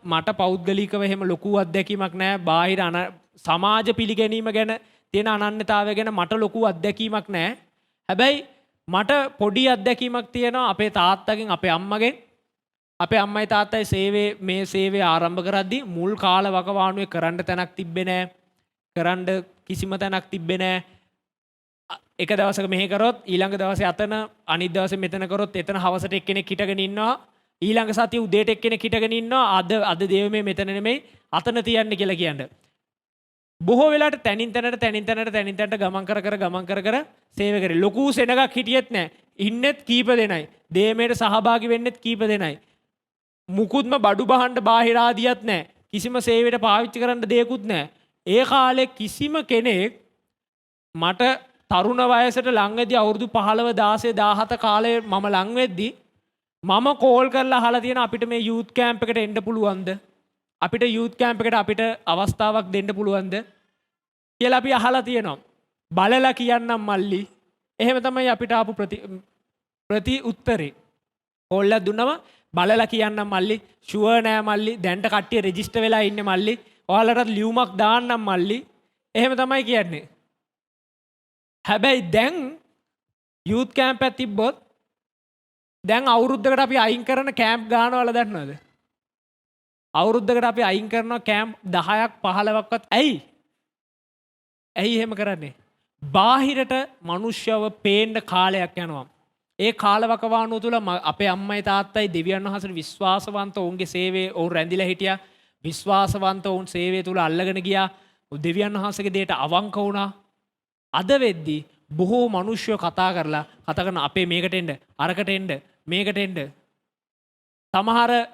මට පෞද්ගලිකව එහෙම ලොකු අත්දැකීමක් නැහැ. බාහිර සමාජ පිළිගැනීම ගැන තියෙන අනන්‍යතාවය ගැන මට ලොකු අත්දැකීමක් නැහැ. හැබැයි මට පොඩි අත්දැකීමක් තියෙනවා අපේ තාත්තගෙන් අපේ අම්මගෙන්. අපේ අම්මයි තාත්තයි මේ සේවය ආරම්භ කරද්දී මුල් කාල වකවානුවේ කරන්න තැනක් තිබ්බේ නැහැ. කරන්න කිසිම තැනක් තිබ්බේ නැහැ. එක දවසක මෙහෙ කරොත් ඊළඟ දවසේ අතන අනිත් දවසේ මෙතන කරොත් එතන හවසට එක්කෙනෙක් හිටගෙන ඉන්නවා. ඊළඟ සතිය උදේට එක්කෙනෙක් හිටගෙන ඉන්නවා. අද දේවමේ මෙතන නෙමෙයි අතන තියන්න කියලා කියන්නේ. බොහෝ වෙලාවට තැනින් තැනට ගමන් කර සේවය කරේ. ලොකු සෙනගක් හිටියෙත් නැහැ. ඉන්නෙත් කීප දෙනයි. දේමේට සහභාගී වෙන්නෙත් කීප දෙනයි. මුකුත්ම බඩු බහන්න බාහිර ආදියක් නැහැ. කිසිම සේවයට පාවිච්චි කරන්න දෙයක්වත් නැහැ. ඒ කාලේ කිසිම කෙනෙක් මට තරුණ වයසට ලං වෙද්දී අවුරුදු 15 16 17 කාලේ මම ලං වෙද්දී මම කෝල් කරලා අහලා තියෙන අපිට මේ යූත් කැම්ප් එකට එන්න පුළුවන්ද? අපිට යූත් කැම්ප් එකට අපිට අවස්ථාවක් දෙන්න පුළුවන්ද කියලා අපි අහලා තියෙනවා. බලලා කියන්නම් මල්ලි. එහෙම තමයි අපිට ආපු ප්‍රති උත්තරේ. කෝල් එක දුන්නම බලලා කියන්නම් මල්ලි. ෂුවර් නෑ මල්ලි. දැන්ට කට්ටිය රෙජිස්ටර් වෙලා ඉන්නේ මල්ලි. ඔයාලටත් ලියුමක් දාන්නම් මල්ලි. එහෙම තමයි කියන්නේ. හැබැයි දැන් යූත් කැම්ප් එක තිබ්බොත් දැන් අවුරුද්දකට අපි අයින් කරන කැම්ප් ගානවල දන්නවද? අවුරුද්දකට අපි අයින් කරනවා කැම්ප් 10ක් 15ක්වත්. ඇයි එහෙම කරන්නේ? බාහිරට මිනිස්සුව පේන්න කාලයක් යනවා. ඒ කාලවකවානුව තුළ අපේ අම්මයි තාත්තයි දෙවියන් වහන්සේට විශ්වාසවන්ත ඔවුන්ගේ සේවයේ ඔවුන් රැඳිලා හිටියා. විශ්වාසවන්ත ඔවුන් සේවය තුළ අල්ලගෙන ගියා. දෙවියන් වහන්සේගේ දෙයට අවංක වුණා. අද වෙද්දී බොහෝ මිනිස්සු කතා කරන අපේ මේකට එන්න අරකට එන්න මේකට එන්න. සමහර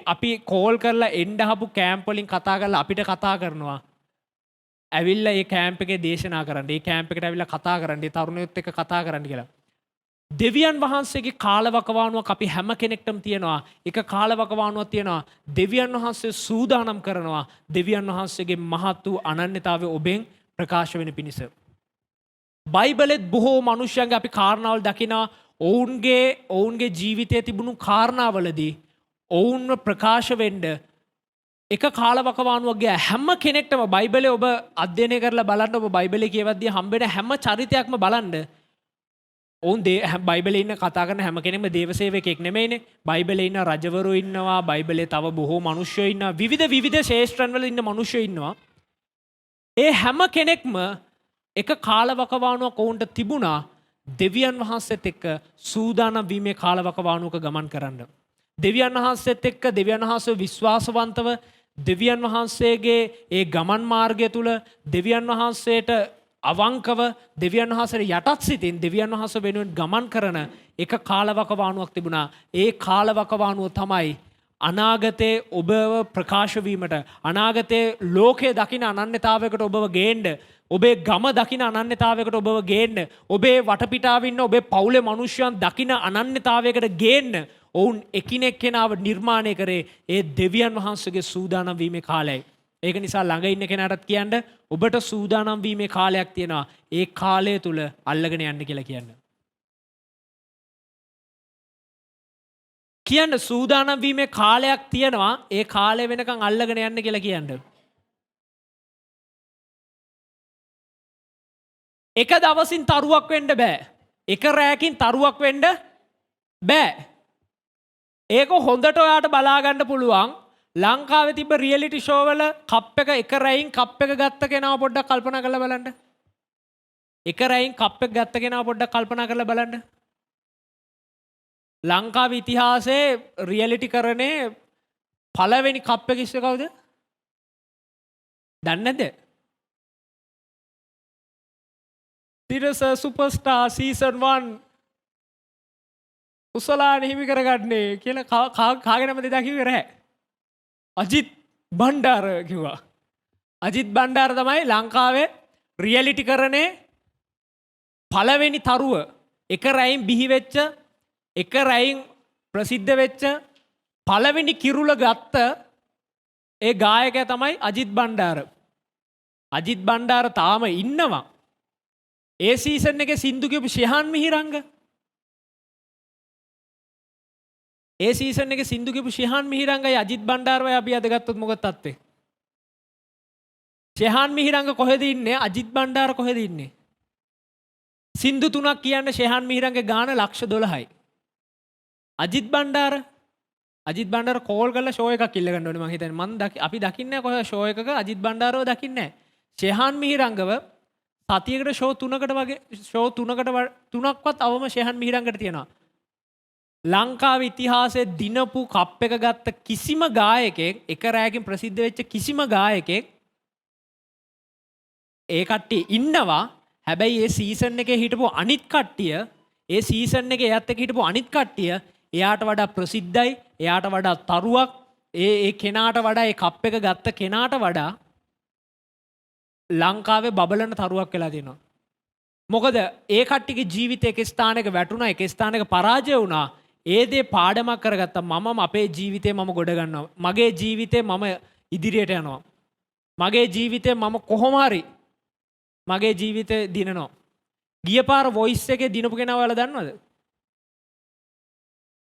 අපි කෝල් කරලා එන්න හපු කැම්ප් වලින් කතා කරලා අපිට කතා කරනවා. ඇවිල්ලා ඒ කැම්ප් එකේ දේශනා කරන්න. ඒ කැම්ප් එකට ඇවිල්ලා කතා කරන්න. ඒ තරුණයොත් එක්ක කතා කරන්න කියලා. දෙවියන් වහන්සේගේ කාලවකවානුවක් අපි හැම කෙනෙක්ටම තියෙනවා. එක කාලවකවානුවක් තියෙනවා. දෙවියන් වහන්සේ සූදානම් කරනවා. දෙවියන් වහන්සේගේ මහත් වූ අනන්‍යතාවය ඔබෙන් ප්‍රකාශ වෙන පිණිස. බයිබලෙත් බොහෝ මනුෂ්‍යයන්ගේ අපි කාරණාවල් දකිනවා. ඔවුන්ගේ ජීවිතයේ තිබුණු කාරණාවලදී ඔවුන්ව ප්‍රකාශ වෙන්න එක කාලවකවානුවක්ගේ හැම කෙනෙක්ටම බයිබලේ ඔබ අධ්‍යයනය කරලා බලන්න. ඔබ බයිබලේ කියවද්දී හම්බෙන හැම චරිතයක්ම බලන්න. ඔවුන් බයිබලේ ඉන්න කතා කරන හැම කෙනෙක්ම දේවසේවකෙක් නෙමෙයිනේ. බයිබලේ ඉන්න රජවරු ඉන්නවා. බයිබලේ තව බොහෝ මිනිස්සු ඉන්නවා. විවිධ ශේෂ්ත්‍රන් වල ඉන්න මිනිස්සු ඉන්නවා. ඒ හැම කෙනෙක්ම එක කාලවකවානුවක් ඔවුන්ට තිබුණා දෙවියන් වහන්සේත් එක්ක සූදානම් වීමේ කාලවකවානුවක ගමන් කරන්න. දෙවියන් වහන්සේත් එක්ක දෙවියන් වහන්සේ විශ්වාසවන්තව දෙවියන් වහන්සේගේ ඒ ගමන් මාර්ගය තුල දෙවියන් වහන්සේට අවංකව දෙවියන් වහන්සේට යටත් සිතින් දෙවියන් වහන්සේ වෙනුවෙන් ගමන් කරන එක කාලවකවානුවක් තිබුණා. ඒ කාලවකවානුව තමයි අනාගතයේ ඔබව ප්‍රකාශ වීමට අනාගතයේ ලෝකයේ දකින අනන්‍යතාවයකට ඔබව ගේන්න ඔබේ ගම දකින අනන්‍යතාවයකට ඔබව ගේන්න ඔබේ වටපිටාවේ ඉන්න ඔබේ පවුලේ මිනිස්යන් දකින අනන්‍යතාවයකට ගේන්න ඔවුන් එකිනෙක කෙනාව නිර්මාණය කරේ ඒ දෙවියන් වහන්සේගේ සූදානම් වීමේ කාලයයි. ඒක නිසා ළඟ ඉන්න කෙනාටත් කියන්න ඔබට සූදානම් වීමේ කාලයක් තියෙනවා. ඒ කාලය තුල අල්ලගෙන යන්න කියලා කියන්න. කියන්න සූදානම් වීමේ කාලයක් තියෙනවා. ඒ කාලය වෙනකන් අල්ලගෙන යන්න කියලා කියන්න. එක දවසින් තරුවක් වෙන්න බෑ. එක රැයකින් තරුවක් වෙන්න බෑ. ඒක හොඳට ඔයාට බලා ගන්න පුළුවන්. ලංකාවේ තිබ්බ රියැලිටි ෂෝ වල කප් එක රැයින් කප් එක ගත්ත කෙනාව පොඩ්ඩක් කල්පනා කරලා බලන්න. එක රැයින් කප් එක ගත්ත කෙනාව පොඩ්ඩක් කල්පනා කරලා බලන්න. ලංකාවේ ඉතිහාසයේ රියැලිටි කරනේ පළවෙනි කප් එක ඉස්සේ කවුද? දන්නේ නැද්ද? තිරස සුපර්ස්ටාර් සීසන් 1 උසලාන හිමි කරගන්නේ කියලා කාගේ නමද එදා කිව්වේ රෑ? අජිත් බණ්ඩාර කිව්වා. අජිත් බණ්ඩාර තමයි ලංකාවේ රියැලිටි කරනේ පළවෙනි තරුව. එක රැයින් බිහි වෙච්ච එක රැයින් ප්‍රසිද්ධ වෙච්ච පළවෙනි කිරුළ ගත්ත ඒ ගායකයා තමයි අජිත් බණ්ඩාර. අජිත් බණ්ඩාර තාම ඉන්නවා. ඒ සීසන් එකේ සින්දු කියපු ශිහාන් මිහිරංග. ඒ සීසන් එකේ සින්දු කියපු ශිහාන් මිහිරංගයි අජිත් බණ්ඩාරවයි අපි අද ගත්තොත් මොකද තත්ත්වේ? ශිහාන් මිහිරංග කොහෙද ඉන්නේ? අජිත් බණ්ඩාර කොහෙද ඉන්නේ? සින්දු තුනක් කියන්න ශිහාන් මිහිරංගේ ගාන ලක්ෂ 12යි. අජිත් බණ්ඩාර කෝල් කරලා ෂෝ එකක් ඉල්ල ගන්න ඕනේ මං හිතන්නේ. අපි දකින්නේ කොහේ ෂෝ එකක අජිත් බණ්ඩාරව දකින්නේ නැහැ. ශිහාන් මිහිරංගව සතියකට ෂෝ 3කට වගේ ෂෝ 3ක්වත් අවම ශිහාන් මිහිරංගට තියෙනවා. ලංකාවේ ඉතිහාසයේ දිනපු කප් එක ගත්ත කිසිම ගායකයෙක් එක රැයකින් ප්‍රසිද්ධ වෙච්ච කිසිම ගායකයෙක් ඒ කට්ටිය ඉන්නවා. හැබැයි ඒ සීසන් එකේ හිටපු අනිත් කට්ටිය ඒ සීසන් එකේ එයත් එක්ක හිටපු අනිත් කට්ටිය එයාට වඩා ප්‍රසිද්ධයි, එයාට වඩා තරුවක්, ඒ කෙනාට වඩා ඒ කප් එක ගත්ත කෙනාට වඩා ලංකාවේ බබලන තරුවක් වෙලා තියෙනවා. මොකද ඒ කට්ටියගේ ජීවිතේ එක ස්ථානයක වැටුණා, එක ස්ථානයක පරාජය වුණා. ඒ දේ පාඩමක් කරගත්තා. මම අපේ ජීවිතේ මම ගොඩ ගන්නවා. මගේ ජීවිතේ මම ඉදිරියට යනවා. මගේ ජීවිතේ මම කොහොම හරි මගේ ජීවිතේ දිනනවා. ගිය පාර වොයිස් එකේ දිනපු කෙනාව ඔයාලා දන්නවද?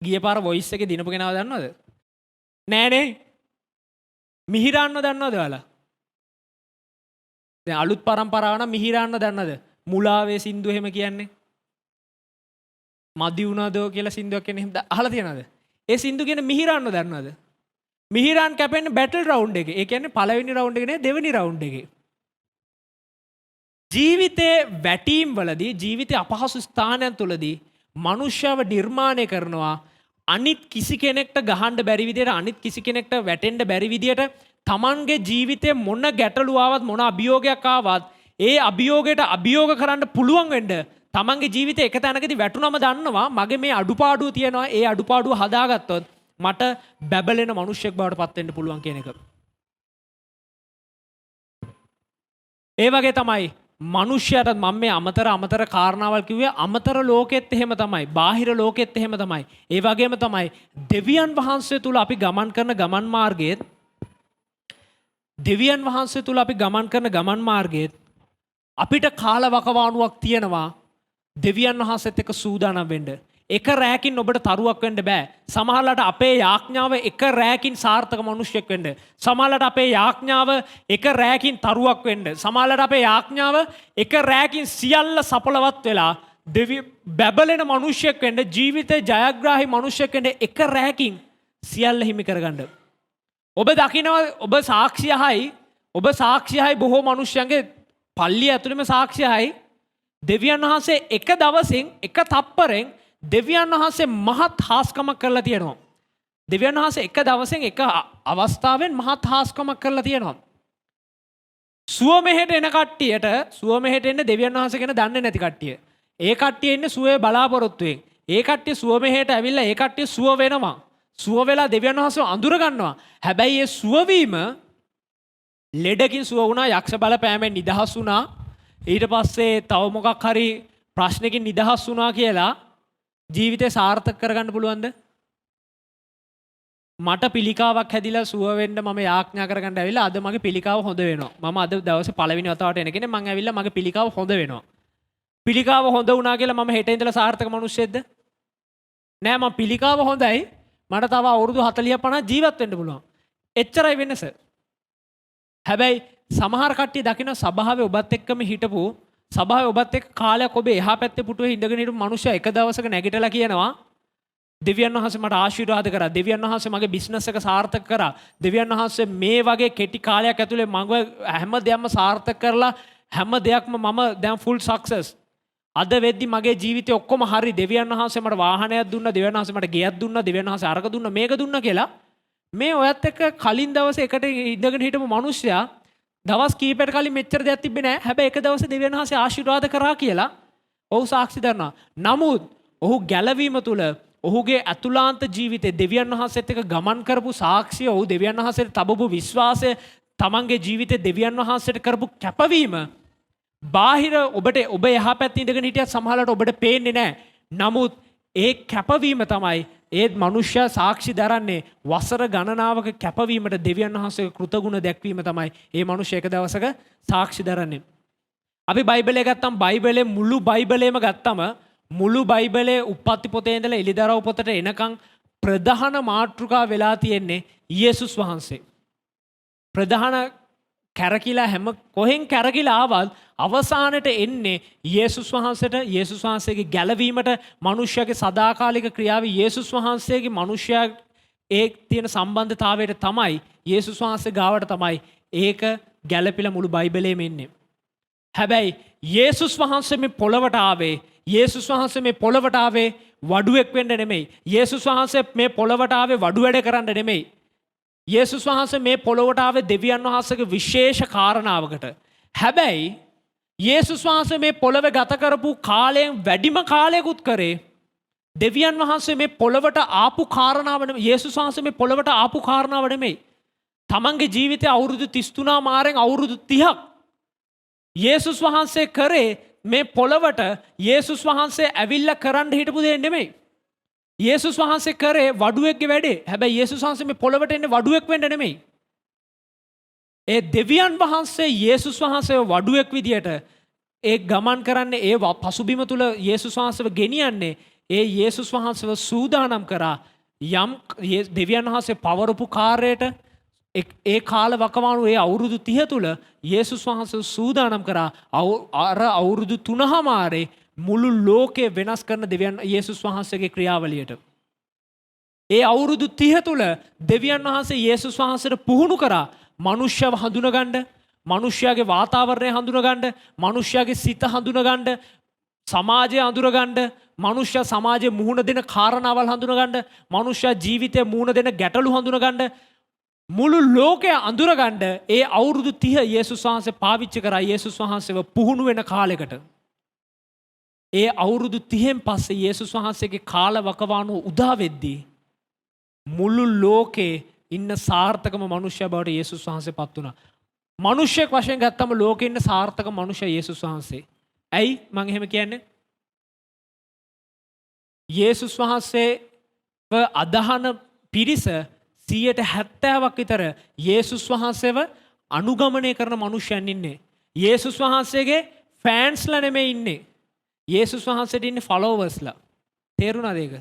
ගිය පාර වොයිස් එකේ දිනපු කෙනාව දන්නවද? නෑනේ. මිහිරාන්න දන්නවද ඔයාලා? දැන් අලුත් පරම්පරාව නම් මිහිරාන්න දන්නවද? මුලාවේ සින්දු එහෙම කියන්නේ. මදි වුණාදෝ කියලා සින්දුවක් කියන්නේ එහෙම අහලා තියෙනවද? ඒ සින්දු කියන මිහිරාන්න දන්නවද? මිහිරාන් කැපෙන්නේ බැටල් රවුන්ඩ් එකේ. ඒ කියන්නේ පළවෙනි රවුන්ඩ් එකේ නෙවෙයි දෙවෙනි රවුන්ඩ් එකේ. ජීවිතේ වැටීම් වලදී ජීවිතේ අපහසු ස්ථානයන් තුලදී මනුෂ්‍යව නිර්මාණය කරනවා අනිත් කිසි කෙනෙක්ට ගහන්න බැරි විදියට අනිත් කිසි කෙනෙක්ට වැටෙන්න බැරි විදියට තමන්ගේ ජීවිතේ මොන ගැටලුව ආවත් මොන අභියෝගයක් ආවත් ඒ අභියෝගයට අභියෝග කරන්න පුළුවන් වෙන්න තමන්ගේ ජීවිතේ එක තැනකදී වැටුනම දන්නවා මගේ මේ අඩුපාඩුව තියෙනවා ඒ අඩුපාඩුව හදාගත්තොත් මට බැබලෙන මිනිහෙක් බවට පත් වෙන්න පුළුවන් කියන එක. ඒ වගේ තමයි මනුෂ්‍යයට මම මේ අමතර කාරණාවල් කිව්වේ අමතර ලෝකෙත් එහෙම තමයි. බාහිර ලෝකෙත් එහෙම තමයි. ඒ වගේම තමයි දෙවියන් වහන්සේ තුල අපි ගමන් කරන ගමන් මාර්ගයේත් දෙවියන් වහන්සේ තුල අපි ගමන් කරන ගමන් මාර්ගයේත් අපිට කාලවකවානුවක් තියෙනවා දෙවියන් වහන්සේත් එක්ක සූදානම් වෙන්න. එක රැයකින් ඔබට තරුවක් වෙන්න බෑ. සමහරවිට අපේ යාඥාව එක රැයකින් සාර්ථක මිනිහෙක් වෙන්න. සමහරවිට අපේ යාඥාව එක රැයකින් තරුවක් වෙන්න. සමහරවිට අපේ යාඥාව එක රැයකින් සියල්ල සඵලවත් වෙලා බැබලෙන මිනිහෙක් වෙන්න, ජීවිතේ ජයග්‍රාහී මිනිහෙක් වෙන්න එක රැයකින් සියල්ල හිමි කරගන්න. ඔබ දකිනවා ඔබ සාක්ෂියයි බොහෝ මිනිස්යන්ගේ පල්ලිය ඇතුළෙම සාක්ෂියයි දෙවියන් වහන්සේ එක දවසින් එක තප්පරෙන් දෙවියන් වහන්සේ මහත් හාස්කමක් කරලා තියෙනවා. දෙවියන් වහන්සේ එක දවසෙන් එක අවස්ථාවෙන් මහත් හාස්කමක් කරලා තියෙනවා. සුවමෙහෙට එන කට්ටියට සුවමෙහෙට එන්නේ දෙවියන් වහන්සේ ගැන දන්නේ නැති කට්ටිය. ඒ කට්ටිය ඉන්නේ සුවේ බලාපොරොත්තුෙන්. ඒ කට්ටිය සුවමෙහෙට ඇවිල්ලා ඒ කට්ටිය සුව වෙනවා. සුව වෙලා දෙවියන් වහන්සේ අඳුර ගන්නවා. හැබැයි ඒ සුවවීම ලෙඩකින් සුව වුණා, යක්ෂ බලපෑමෙන් නිදහස් වුණා, ඊට පස්සේ තව මොකක් හරි ප්‍රශ්නකින් නිදහස් වුණා කියලා ජීවිතේ සාර්ථක කරගන්න පුළුවන්ද? මට පිළිකාවක් හැදිලා සුව වෙන්න මම යාඥා කරගන්න ඇවිල්ලා අද මගේ පිළිකාව හොඳ වෙනවා. මම අද දවසේ පළවෙනි වතාවට එන කෙනෙක්, මං ඇවිල්ලා මගේ පිළිකාව හොඳ වෙනවා. පිළිකාව හොඳ වුණා කියලා මම හෙට ඉඳලා සාර්ථක මිනිස්සෙක්ද? නෑ, මම පිළිකාව හොඳයි. මට තව අවුරුදු 40 50 ජීවත් වෙන්න පුළුවන්. එච්චරයි වෙනස. හැබැයි සමහර කට්ටිය දකින්න සභාවේ ඔබත් එක්කම හිටපු, සභාවේ ඔබත් එක්ක කාලයක් ඔබ එහා පැත්තේ පුටුවේ ඉඳගෙන හිටපු මිනිස්සයා එක දවසක නැගිටලා කියනවා දෙවියන් වහන්සේ මට ආශිර්වාද කරා, දෙවියන් වහන්සේ මගේ බිස්නස් එක සාර්ථක කරා, දෙවියන් වහන්සේ මේ වගේ කෙටි කාලයක් ඇතුලේ මම හැම දෙයක්ම සාර්ථක කරලා හැම දෙයක්ම මම දැන් ෆුල් සක්සස්. අද වෙද්දි මගේ ජීවිතේ ඔක්කොම හරි, දෙවියන් වහන්සේ මට වාහනයක් දුන්නා, දෙවියන් වහන්සේ මට ගෙයක් දුන්නා, දෙවියන් වහන්සේ අරක දුන්නා, මේක දුන්නා කියලා මේ ඔයත් එක්ක කලින් දවසේ එකට ඉඳගෙන හිටපු මිනිස්සයා දවස් කීපයකට කලින් මෙච්චර දෙයක් තිබ්බේ නැහැ. හැබැයි එක දවසේ දෙවියන් වහන්සේ ආශිර්වාද කරා කියලා ඔහු සාක්ෂි දරනවා. නමුත් ඔහු ගැලවීම තුළ ඔහුගේ අතුලාන්ත ජීවිතේ දෙවියන් වහන්සේත් එක්ක ගමන් කරපු සාක්ෂිය, ඔහු දෙවියන් වහන්සේට තබපු විශ්වාසය, තමන්ගේ ජීවිතේ දෙවියන් වහන්සේට කරපු කැපවීම බාහිර ඔබට ඔබ එහා පැත්තේ ඉඳගෙන හිටියත් සමහරවිට ඔබට පේන්නේ නැහැ. නමුත් ඒ කැපවීම තමයි ඒ මනුෂ්‍යයා සාක්ෂි දරන්නේ. වසර ගණනාවක කැපවීමට දෙවියන් වහන්සේගේ කෘතගුණ දැක්වීම තමයි ඒ මනුෂ්‍ය එක දවසක සාක්ෂි දරන්නේ. අපි බයිබලය ගත්තම බයිබලයේ මුළු බයිබලයම ගත්තම මුළු බයිබලයේ උප්පත්ති පොතේ ඉඳලා එළිදරව් පොතට එනකන් ප්‍රධාන මාතෘකාව වෙලා තියෙන්නේ යේසුස් වහන්සේ. ප්‍රධාන කැරකිලා හැම කොහෙන් කැරකිලා ආවත් අවසානට එන්නේ යේසුස් වහන්සේට, යේසුස් වහන්සේගේ ගැලවීමට, මනුෂ්‍යයාගේ සදාකාලික ක්‍රියාවේ යේසුස් වහන්සේගේ මනුෂ්‍යයා ඒ තියෙන සම්බන්ධතාවයට තමයි, යේසුස් වහන්සේ ගාවට තමයි ඒක ගැලපිලා මුළු බයිබලයේම ඉන්නේ. හැබැයි යේසුස් වහන්සේ මේ පොළවට ආවේ, යේසුස් වහන්සේ මේ පොළවට ආවේ වඩුවෙක් වෙන්න නෙමෙයි. යේසුස් වහන්සේ මේ පොළවට ආවේ වඩු වැඩ කරන්න නෙමෙයි. යේසුස් වහන්සේ මේ පොළොවට ආවේ දෙවියන් වහන්සේගේ විශේෂ කාරණාවකට. හැබැයි යේසුස් වහන්සේ මේ පොළොවේ ගත කරපු කාලයෙන් වැඩිම කාලයකුත් කරේ දෙවියන් වහන්සේ මේ පොළොවට ආපු කාරණාව නෙමෙයි. යේසුස් වහන්සේ මේ පොළොවට ආපු කාරණාව නෙමෙයි. තමන්ගේ ජීවිතේ අවුරුදු 33 මාරෙන් අවුරුදු 30ක් යේසුස් වහන්සේ කරේ මේ පොළොවට යේසුස් වහන්සේ ඇවිල්ලා කරන්න හිටපු දේ නෙමෙයි. යේසුස් වහන්සේ කරේ වඩුවෙක්ගේ වැඩේ. හැබැයි යේසුස් වහන්සේ මේ පොළොවට එන්නේ වඩුවෙක් වෙන්න නෙමෙයි. ඒ දෙවියන් වහන්සේ යේසුස් වහන්සේව වඩුවෙක් විදියට ඒ ගමන් කරන්නේ, ඒ පසුබිම තුල යේසුස් වහන්සේව ගෙනියන්නේ ඒ යේසුස් වහන්සේව සූදානම් කරා යම් දෙවියන් වහන්සේ පවරපු කාර්යයට ඒ කාල වකවානු ඒ අවුරුදු 30 තුල යේසුස් වහන්සේ සූදානම් කරා අර අවුරුදු 3මාරේ මුළු ලෝකේ වෙනස් කරන දෙවියන් යේසුස් වහන්සේගේ ක්‍රියාවලියට. ඒ අවුරුදු 30 තුල දෙවියන් වහන්සේ යේසුස් වහන්සේට පුහුණු කරා මනුෂ්‍යව හඳුනගන්න, මනුෂ්‍යයාගේ වාතාවරණය හඳුනගන්න, මනුෂ්‍යයාගේ සිත හඳුනගන්න, සමාජය හඳුනගන්න, මනුෂ්‍ය සමාජයේ මුහුණ දෙන කාරණාවල් හඳුනගන්න, මනුෂ්‍ය ජීවිතයේ මුහුණ දෙන ගැටලු හඳුනගන්න, මුළු ලෝකය අඳුරගන්න ඒ අවුරුදු 30 යේසුස් වහන්සේ පාවිච්චි කරා යේසුස් වහන්සේව පුහුණු වෙන කාලයකට. ඒ අවුරුදු 30න් පස්සේ යේසුස් වහන්සේගේ කාල වකවානුව උදා වෙද්දී මුළු ලෝකේ ඉන්න සාර්ථකම මනුෂ්‍ය බවට යේසුස් වහන්සේ පත් වුණා. මනුෂ්‍යෙක් වශයෙන් ගත්තම ලෝකේ ඉන්න සාර්ථක මනුෂ්‍ය යේසුස් වහන්සේ. ඇයි මම එහෙම කියන්නේ? යේසුස් වහන්සේව අදහන පිරිස 70%ක් විතර යේසුස් වහන්සේව අනුගමනය කරන මනුෂ්‍යයන් ඉන්නේ. යේසුස් වහන්සේගේ ෆෑන්ස්ලා නෙමෙයි ඉන්නේ. යේසුස් වහන්සේට ඉන්නේ ෆලෝවර්ස්ලා. තේරුණාද ඒක?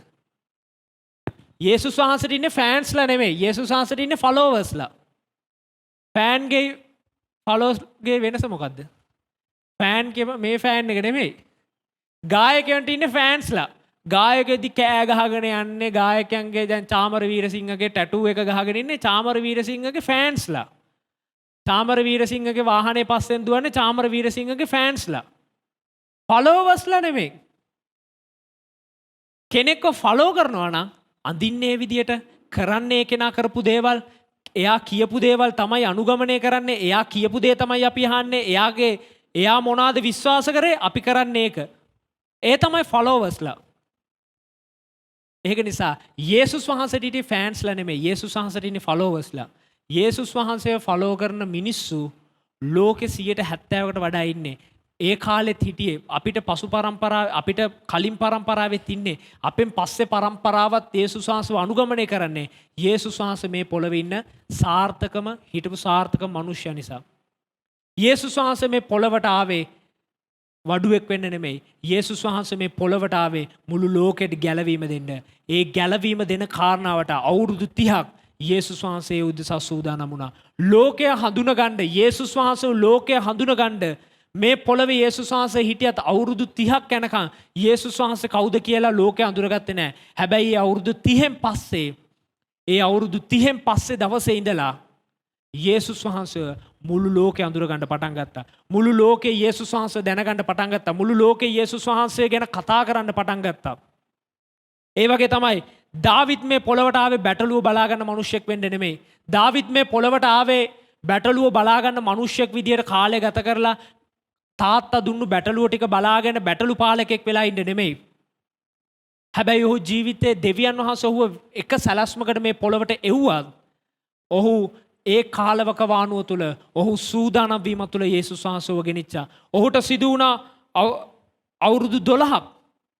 යේසුස් වහන්සේට ඉන්නේ ෆෑන්ස්ලා නෙමෙයි. යේසුස් වහන්සේට ඉන්නේ ෆලෝවර්ස්ලා. ෆෑන්ගේ ෆලෝවර්ස්ගේ වෙනස මොකද්ද? ෆෑන්ගේ මේ ෆෑන් එක නෙමෙයි. ගායකයන්ට ඉන්නේ ෆෑන්ස්ලා. ගායකෙදි කෑ ගහගෙන යන්නේ ගායකයන්ගේ දැන් චාමර වීරසිංහගේ ටැටූ එක ගහගෙන ඉන්නේ චාමර වීරසිංහගේ ෆෑන්ස්ලා. චාමර වීරසිංහගේ වාහනේ පස්සෙන් දුවන්නේ චාමර වීරසිංහගේ ෆෑන්ස්ලා. ෆලෝවර්ස්ලා නෙමෙයි. කෙනෙක්ව ෆලෝ කරනවා නම් අඳින්නේ විදියට, කරන්නේ කෙනා කරපු දේවල්, එයා කියපු දේවල් තමයි අනුගමනය කරන්නේ. එයා කියපු දේ තමයි අපි අහන්නේ. එයා මොනවාද විශ්වාස කරේ අපි කරන්නේ ඒක. ඒ තමයි ෆලෝවර්ස්ලා. ඒක නිසා යේසුස් වහන්සේට හිටියේ ෆෑන්ස්ලා නෙමෙයි. යේසුස් වහන්සේට ඉන්නේ ෆලෝවර්ස්ලා. යේසුස් වහන්සේව ෆලෝ කරන මිනිස්සු ලෝකෙ 70%කට වඩා ඉන්නේ. ඒ කාලෙත් හිටියේ අපිට පසු පරම්පරාව අපිට කලින් පරම්පරාවෙත් ඉන්නේ. අපෙන් පස්සේ පරම්පරාවත් යේසුස් වහන්සේව අනුගමනය කරන්නේ යේසුස් වහන්සේ මේ පොළවේ ඉන්න සාර්ථකම හිටපු සාර්ථක මිනිසයා නිසා. යේසුස් වහන්සේ මේ පොළවට ආවේ වඩුවෙක් වෙන්න නෙමෙයි. යේසුස් වහන්සේ මේ පොළවට ආවේ මුළු ලෝකෙට ගැලවීම දෙන්න. ඒ ගැලවීම දෙන කාරණාවට අවුරුදු 30ක් යේසුස් වහන්සේ උදෙසා සූදානම් වුණා. ලෝකය හඳුනගන්න යේසුස් වහන්සේ ලෝකය හඳුනගන්න මේ පොළවේ යේසුස් වහන්සේ හිටියත් අවුරුදු 30ක් යනකම් යේසුස් වහන්සේ කවුද කියලා ලෝකය අඳුරගත්තේ නැහැ. හැබැයි ඒ අවුරුදු 30න් පස්සේ දවසේ ඉඳලා යේසුස් වහන්සේ මුළු ලෝකේ අඳුරගන්න පටන් ගත්තා. මුළු ලෝකේ යේසුස් වහන්සේ දැනගන්න පටන් ගත්තා. මුළු ලෝකේ යේසුස් වහන්සේ ගැන කතා කරන්න පටන් ගත්තා. ඒ වගේ තමයි දාවිත් මේ පොළවට ආවේ බැටළුව බලා ගන්න මිනිහෙක් වෙන්න නෙමෙයි. දාවිත් මේ පොළවට ආවේ බැටළුව බලා ගන්න මිනිහෙක් විදියට කාලය ගත කරලා තාත්තා දුන්නු බැටළුව ටික බලාගෙන බැටළු පාලකෙක් වෙලා ඉන්න නෙමෙයි. හැබැයි ඔහු ජීවිතේ දෙවියන් වහන්සේ ඔහුව එක සැලැස්මකට මේ පොළවට එව්වා. ඔහු ඒ කාලවක වානුව තුළ ඔහු සූදානම් වීම තුළ යේසුස් වහන්සේව ගෙනිච්චා. ඔහුට සිදු වුණා අවුරුදු 12ක්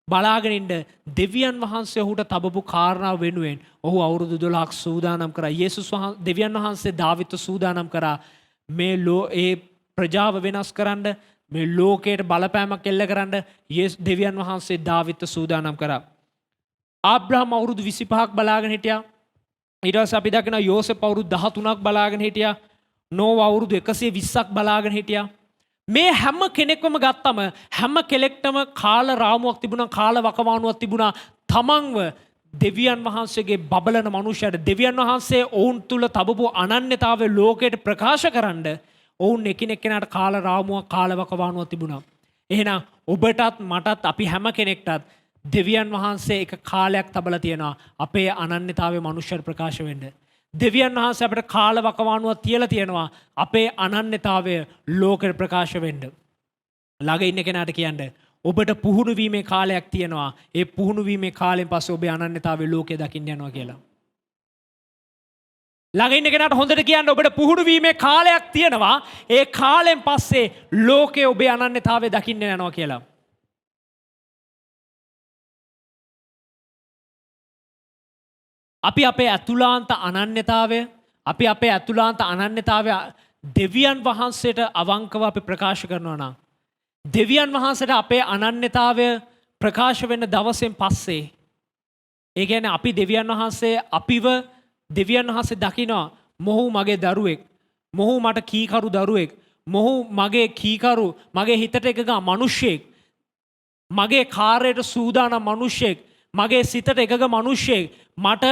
බලාගෙන ඉන්න දෙවියන් වහන්සේ ඔහුට තබපු කාරණාව වෙනුවෙන් ඔහු අවුරුදු 12ක් සූදානම් කරා. යේසුස් වහන්සේ දෙවියන් වහන්සේ දාවිත්ව සූදානම් කරා මේ ඒ ප්‍රජාව වෙනස් කරන්න, මේ ලෝකයට බලපෑමක් එල්ල කරන්න දෙවියන් වහන්සේ දාවිත්ව සූදානම් කරා. ආබ්‍රහම් අවුරුදු 25ක් බලාගෙන හිටියා. ඊට පස්සේ අපි දකිනවා යෝසෙප් අවුරුදු 13ක් බලාගෙන හිටියා. නෝව අවුරුදු 120ක් බලාගෙන හිටියා. මේ හැම කෙනෙක්වම ගත්තම හැම කෙනෙක්ටම කාල රාමුවක් තිබුණා, කාල වකවානුවක් තිබුණා. තමන්ව දෙවියන් වහන්සේගේ බබලන මනුෂ්‍යයට දෙවියන් වහන්සේ ඔවුන් තුල තබපු අනන්‍යතාවය ලෝකයට ප්‍රකාශ කරන්න ඔවුන් එකිනෙකනට කාල රාමුවක්, කාල වකවානුවක් තිබුණා. එහෙනම් ඔබටත් මටත් අපි හැම කෙනෙක්ටත් දෙවියන් වහන්සේ එක කාලයක් තබලා තියෙනවා අපේ අනන්‍යතාවයේ මනුෂ්‍යර ප්‍රකාශ වෙන්න. දෙවියන් වහන්සේ අපිට කාල වකවානුවක් තියලා තියෙනවා අපේ අනන්‍යතාවය ලෝකෙට ප්‍රකාශ වෙන්න. ළඟ ඉන්න කෙනාට කියන්න ඔබට පුහුණු වීමේ කාලයක් තියෙනවා. ඒ පුහුණු වීමේ කාලෙන් පස්සේ ඔබේ අනන්‍යතාවය ලෝකෙ දකින්න යනවා කියලා. ළඟ ඉන්න කෙනාට හොඳට කියන්න ඔබට පුහුණු වීමේ කාලයක් තියෙනවා. ඒ කාලෙන් පස්සේ ලෝකෙ ඔබේ අනන්‍යතාවය දකින්න යනවා කියලා. අපි අපේ ඇතුළාන්ත අනන්‍යතාවය දෙවියන් වහන්සේට අවංකව අපි ප්‍රකාශ කරනවා නම් දෙවියන් වහන්සේට අපේ අනන්‍යතාවය ප්‍රකාශ වෙන දවසෙන් පස්සේ ඒ කියන්නේ අපි දෙවියන් වහන්සේ දකිනවා මොහු මගේ දරුවෙක්, මොහු මට කීකරු දරුවෙක්, මොහු මගේ කීකරු, මගේ හිතට එකගා මිනිහෙක්, මගේ කාර්යයට සූදානම් මිනිහෙක්, මගේ සිතට එකග මිනිහෙක්, මට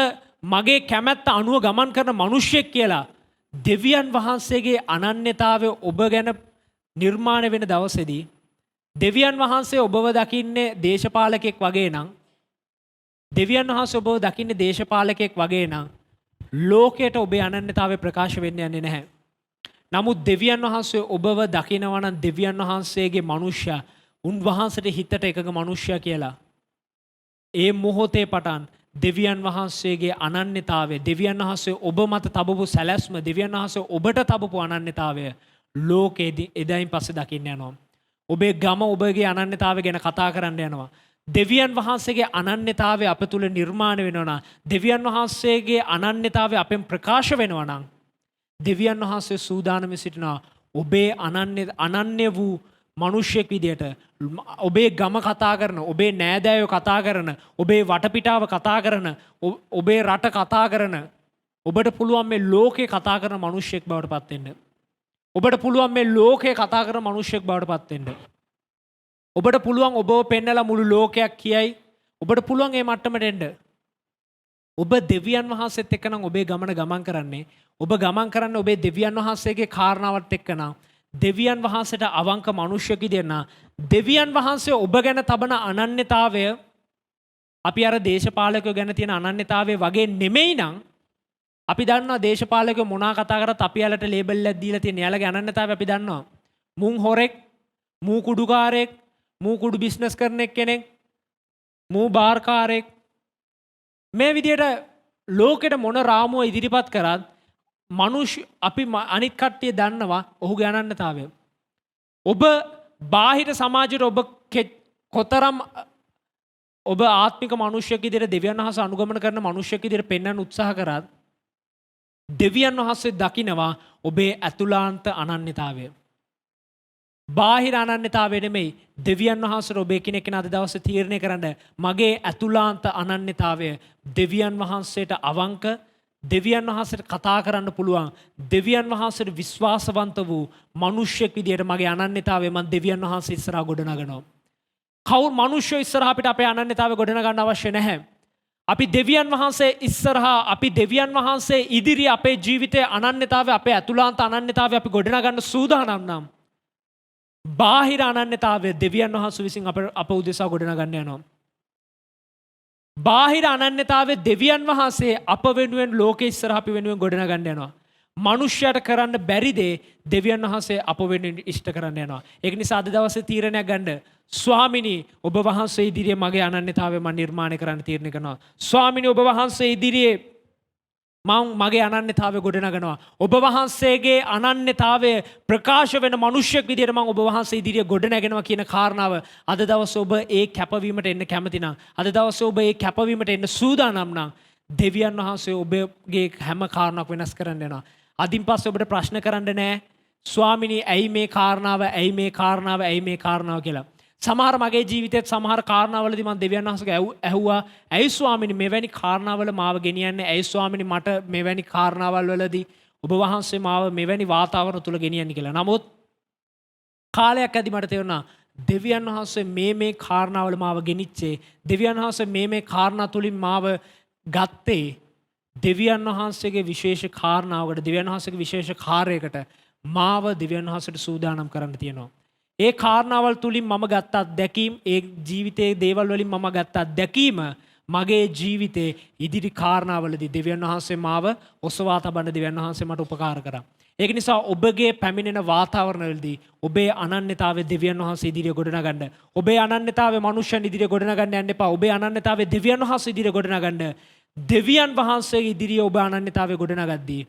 මගේ කැමැත්ත අනුව ගමන් කරන මිනිහෙක් කියලා දෙවියන් වහන්සේගේ අනන්‍යතාවය ඔබ ගැන නිර්මාණය වෙන දවසේදී දෙවියන් වහන්සේ ඔබව දකින්නේ දේශපාලකෙක් වගේ නම්, දෙවියන් වහන්සේ ඔබව දකින්නේ දේශපාලකෙක් වගේ නම් ලෝකයට ඔබේ අනන්‍යතාවය ප්‍රකාශ වෙන්න යන්නේ නැහැ. නමුත් දෙවියන් වහන්සේ ඔබව දකිනවා නම් දෙවියන් වහන්සේගේ මනුෂ්‍යයා උන්වහන්සේට හිතට එකග මනුෂ්‍යයා කියලා ඒ මොහොතේ පටන් දෙවියන් වහන්සේගේ අනන්‍යතාවය, දෙවියන් වහන්සේ ඔබ මත තබපු සැලැස්ම, දෙවියන් වහන්සේ ඔබට තබපු අනන්‍යතාවය ලෝකෙදී එදායින් පස්සේ දකින්න යනවා. ඔබේ ගම ඔබගේ අනන්‍යතාවය ගැන කතා කරන්න යනවා. දෙවියන් වහන්සේගේ අනන්‍යතාවය අප තුළ නිර්මාණය වෙනවා නම්, දෙවියන් වහන්සේගේ අනන්‍යතාවය අපෙන් ප්‍රකාශ වෙනවා නම් දෙවියන් වහන්සේ සූදානම් සිටිනවා ඔබේ අනන්‍ය වූ මනුෂ්‍යෙක් විදියට ඔබේ ගම කතා කරන, ඔබේ නෑදෑයෝ කතා කරන, ඔබේ වටපිටාව කතා කරන, ඔබේ රට කතා කරන, ඔබට පුළුවන් මේ ලෝකේ කතා කරන මනුෂ්‍යෙක් බවට පත් වෙන්න. ඔබට පුළුවන් මේ ලෝකේ කතා කරන මනුෂ්‍යෙක් බවට පත් වෙන්න. ඔබට පුළුවන් ඔබව පෙන්නලා මුළු ලෝකයක් කියයි. ඔබට පුළුවන් මේ මට්ටමට එන්න. ඔබ දෙවියන් වහන්සේත් එක්ක නම් ඔබේ ගමන ගමන් කරන්නේ. ඔබ ගමන් කරන්නේ ඔබේ දෙවියන් වහන්සේගේ කාරණාවත් එක්ක නම් දෙවියන් වහන්සේට අවංක මනුෂ්‍යෙක් දෙන්න. දෙවියන් වහන්සේ ඔබ ගැන තබන අනන්‍යතාවය අපි අර දේශපාලකයෝ ගැන තියෙන අනන්‍යතාවය වගේ නෙමෙයි නම් අපි දන්නවා දේශපාලකයෝ මොනවා කතා කරත් අපි යාලට ලේබල් එකක් දීලා තියෙන යාලගේ අනන්‍යතාවය අපි දන්නවා. මුන් හොරෙක්, මූ කුඩුකාරයෙක්, මූ කුඩු බිස්නස් කරන කෙනෙක්, මූ බාර්කාරයෙක්, මේ විදියට ලෝකෙට මොන රාමුව ඉදිරිපත් කරත් මනුෂ්‍ය අපි අනිත් කට්ටිය දන්නවා ඔහුගේ අනන්‍යතාවය. ඔබ බාහිර සමාජයට ඔබ කොතරම් ඔබ ආත්මික මනුෂ්‍යයෙක් විදිහට දෙවියන් වහන්සේ අනුගමන කරන මනුෂ්‍යයෙක් විදිහට පෙන්වන්න උත්සාහ කරත් දෙවියන් වහන්සේ දකිනවා ඔබේ ඇතුළාන්ත අනන්‍යතාවය. බාහිර අනන්‍යතාවය නෙමෙයි දෙවියන් වහන්සේ ඔබේ කෙනෙක් අද දවසේ තීරණය කරන්න මගේ ඇතුළාන්ත අනන්‍යතාවය දෙවියන් වහන්සේට අවංක දෙවියන් වහන්සේට කතා කරන්න පුළුවන් දෙවියන් වහන්සේට විශ්වාසවන්ත වූ මිනිසෙක් විදියට මගේ අනන්‍යතාවය මම දෙවියන් වහන්සේ ඉස්සරහා ගොඩනගනවා. කවුරු මිනිස්සු ඉස්සරහා අපිට අපේ අනන්‍යතාවය ගොඩනගන්න අවශ්‍ය නැහැ. අපි දෙවියන් වහන්සේ ඉස්සරහා අපි දෙවියන් වහන්සේ ඉදිරි අපේ ජීවිතයේ අනන්‍යතාවය අපේ ඇතුළාන්ත අනන්‍යතාවය අපි ගොඩනගන්න සූදානම් නම් බාහිර අනන්‍යතාවය දෙවියන් වහන්සේ විසින් අප උදෙසා ගොඩනගන්න යනවා. බාහිර අනන්‍යතාවය දෙවියන් වහන්සේ අප වෙනුවෙන් ලෝකෙ ඉස්සරහා අපි වෙනුවෙන් ගොඩනගන්න යනවා. මනුෂ්‍යයට කරන්න බැරි දේ දෙවියන් වහන්සේ අප වෙනුවෙන් ඉෂ්ට කරන්න යනවා. ඒක නිසා අද දවසේ තීරණයක් ගන්න. ස්වාමිනී ඔබ වහන්සේ ඉදිරියේ මගේ අනන්‍යතාවය මම නිර්මාණය කරන්න තීරණය කරනවා. ස්වාමිනී ඔබ වහන්සේ ඉදිරියේ මම මගේ අනන්‍යතාවය ගොඩනගනවා. ඔබ වහන්සේගේ අනන්‍යතාවය ප්‍රකාශ වෙන මිනිසෙක් විදියට මම ඔබ වහන්සේ ඉදිරියේ ගොඩනගෙනවා කියන කාරණාව අද දවසේ ඔබ ඒ කැපවීමට එන්න කැමති නම් අද දවසේ ඔබ ඒ කැපවීමට එන්න සූදානම් නම් දෙවියන් වහන්සේ ඔබගේ හැම කාරණාවක් වෙනස් කරන්න යනවා. අදින් පස්සේ ඔබට ප්‍රශ්න කරන්න නෑ ස්වාමිනී ඇයි මේ කාරණාව ඇයි මේ කාරණාව ඇයි මේ කාරණාව කියලා. සමහර මගේ ජීවිතේත් සමහර කාරණාවලදී මම දෙවියන් වහන්සේගෙන් ඇහුවා ඇයි ස්වාමිනී මෙවැනි කාරණාවල මාව ගෙනියන්නේ ඇයි ස්වාමිනී මට මෙවැනි කාරණාවල් වලදී ඔබ වහන්සේ මාව මෙවැනි වාතාවරණ තුල ගෙනියන්නේ කියලා. නමුත් කාලයක් ඇද්දි මට තේරුණා දෙවියන් වහන්සේ මේ කාරණාවල මාව ගෙනිච්චේ දෙවියන් වහන්සේ මේ කාරණා තුලින් මාව ගත්තේ දෙවියන් වහන්සේගේ විශේෂ කාරණාවකට දෙවියන් වහන්සේගේ විශේෂ කාර්යයකට මාව දෙවියන් වහන්සේට සූදානම් කරන්න තියෙනවා. ඒ කාරණාවල් තුලින් මම ගත්ත අත්දැකීම් ඒ ජීවිතයේ දේවල් වලින් මම ගත්ත අත්දැකීම මගේ ජීවිතේ ඉදිරි කාරණාවලදී දෙවියන් වහන්සේ මාව ඔසවා තබන්න දෙවියන් වහන්සේ මට උපකාර කරා. ඒක නිසා ඔබගේ පැමිණෙන වාතාවරණවලදී ඔබේ අනන්‍යතාවය දෙවියන් වහන්සේ ඉදිරියේ ගොඩනගන්න. ඔබේ අනන්‍යතාවය මනුෂ්‍යයන් ඉදිරියේ ගොඩනගන්න යන්න එපා. ඔබේ අනන්‍යතාවය දෙවියන් වහන්සේ ඉදිරියේ ගොඩනගන්න. දෙවියන් වහන්සේ ඉදිරියේ ඔබ අනන්‍යතාවය ගොඩනගද්දී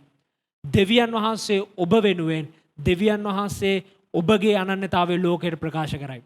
දෙවියන් වහන්සේ ඔබ වෙනුවෙන් දෙවියන් වහන්සේ ඔබගේ අනන්‍යතාවය ලෝකයට ප්‍රකාශ කරයි.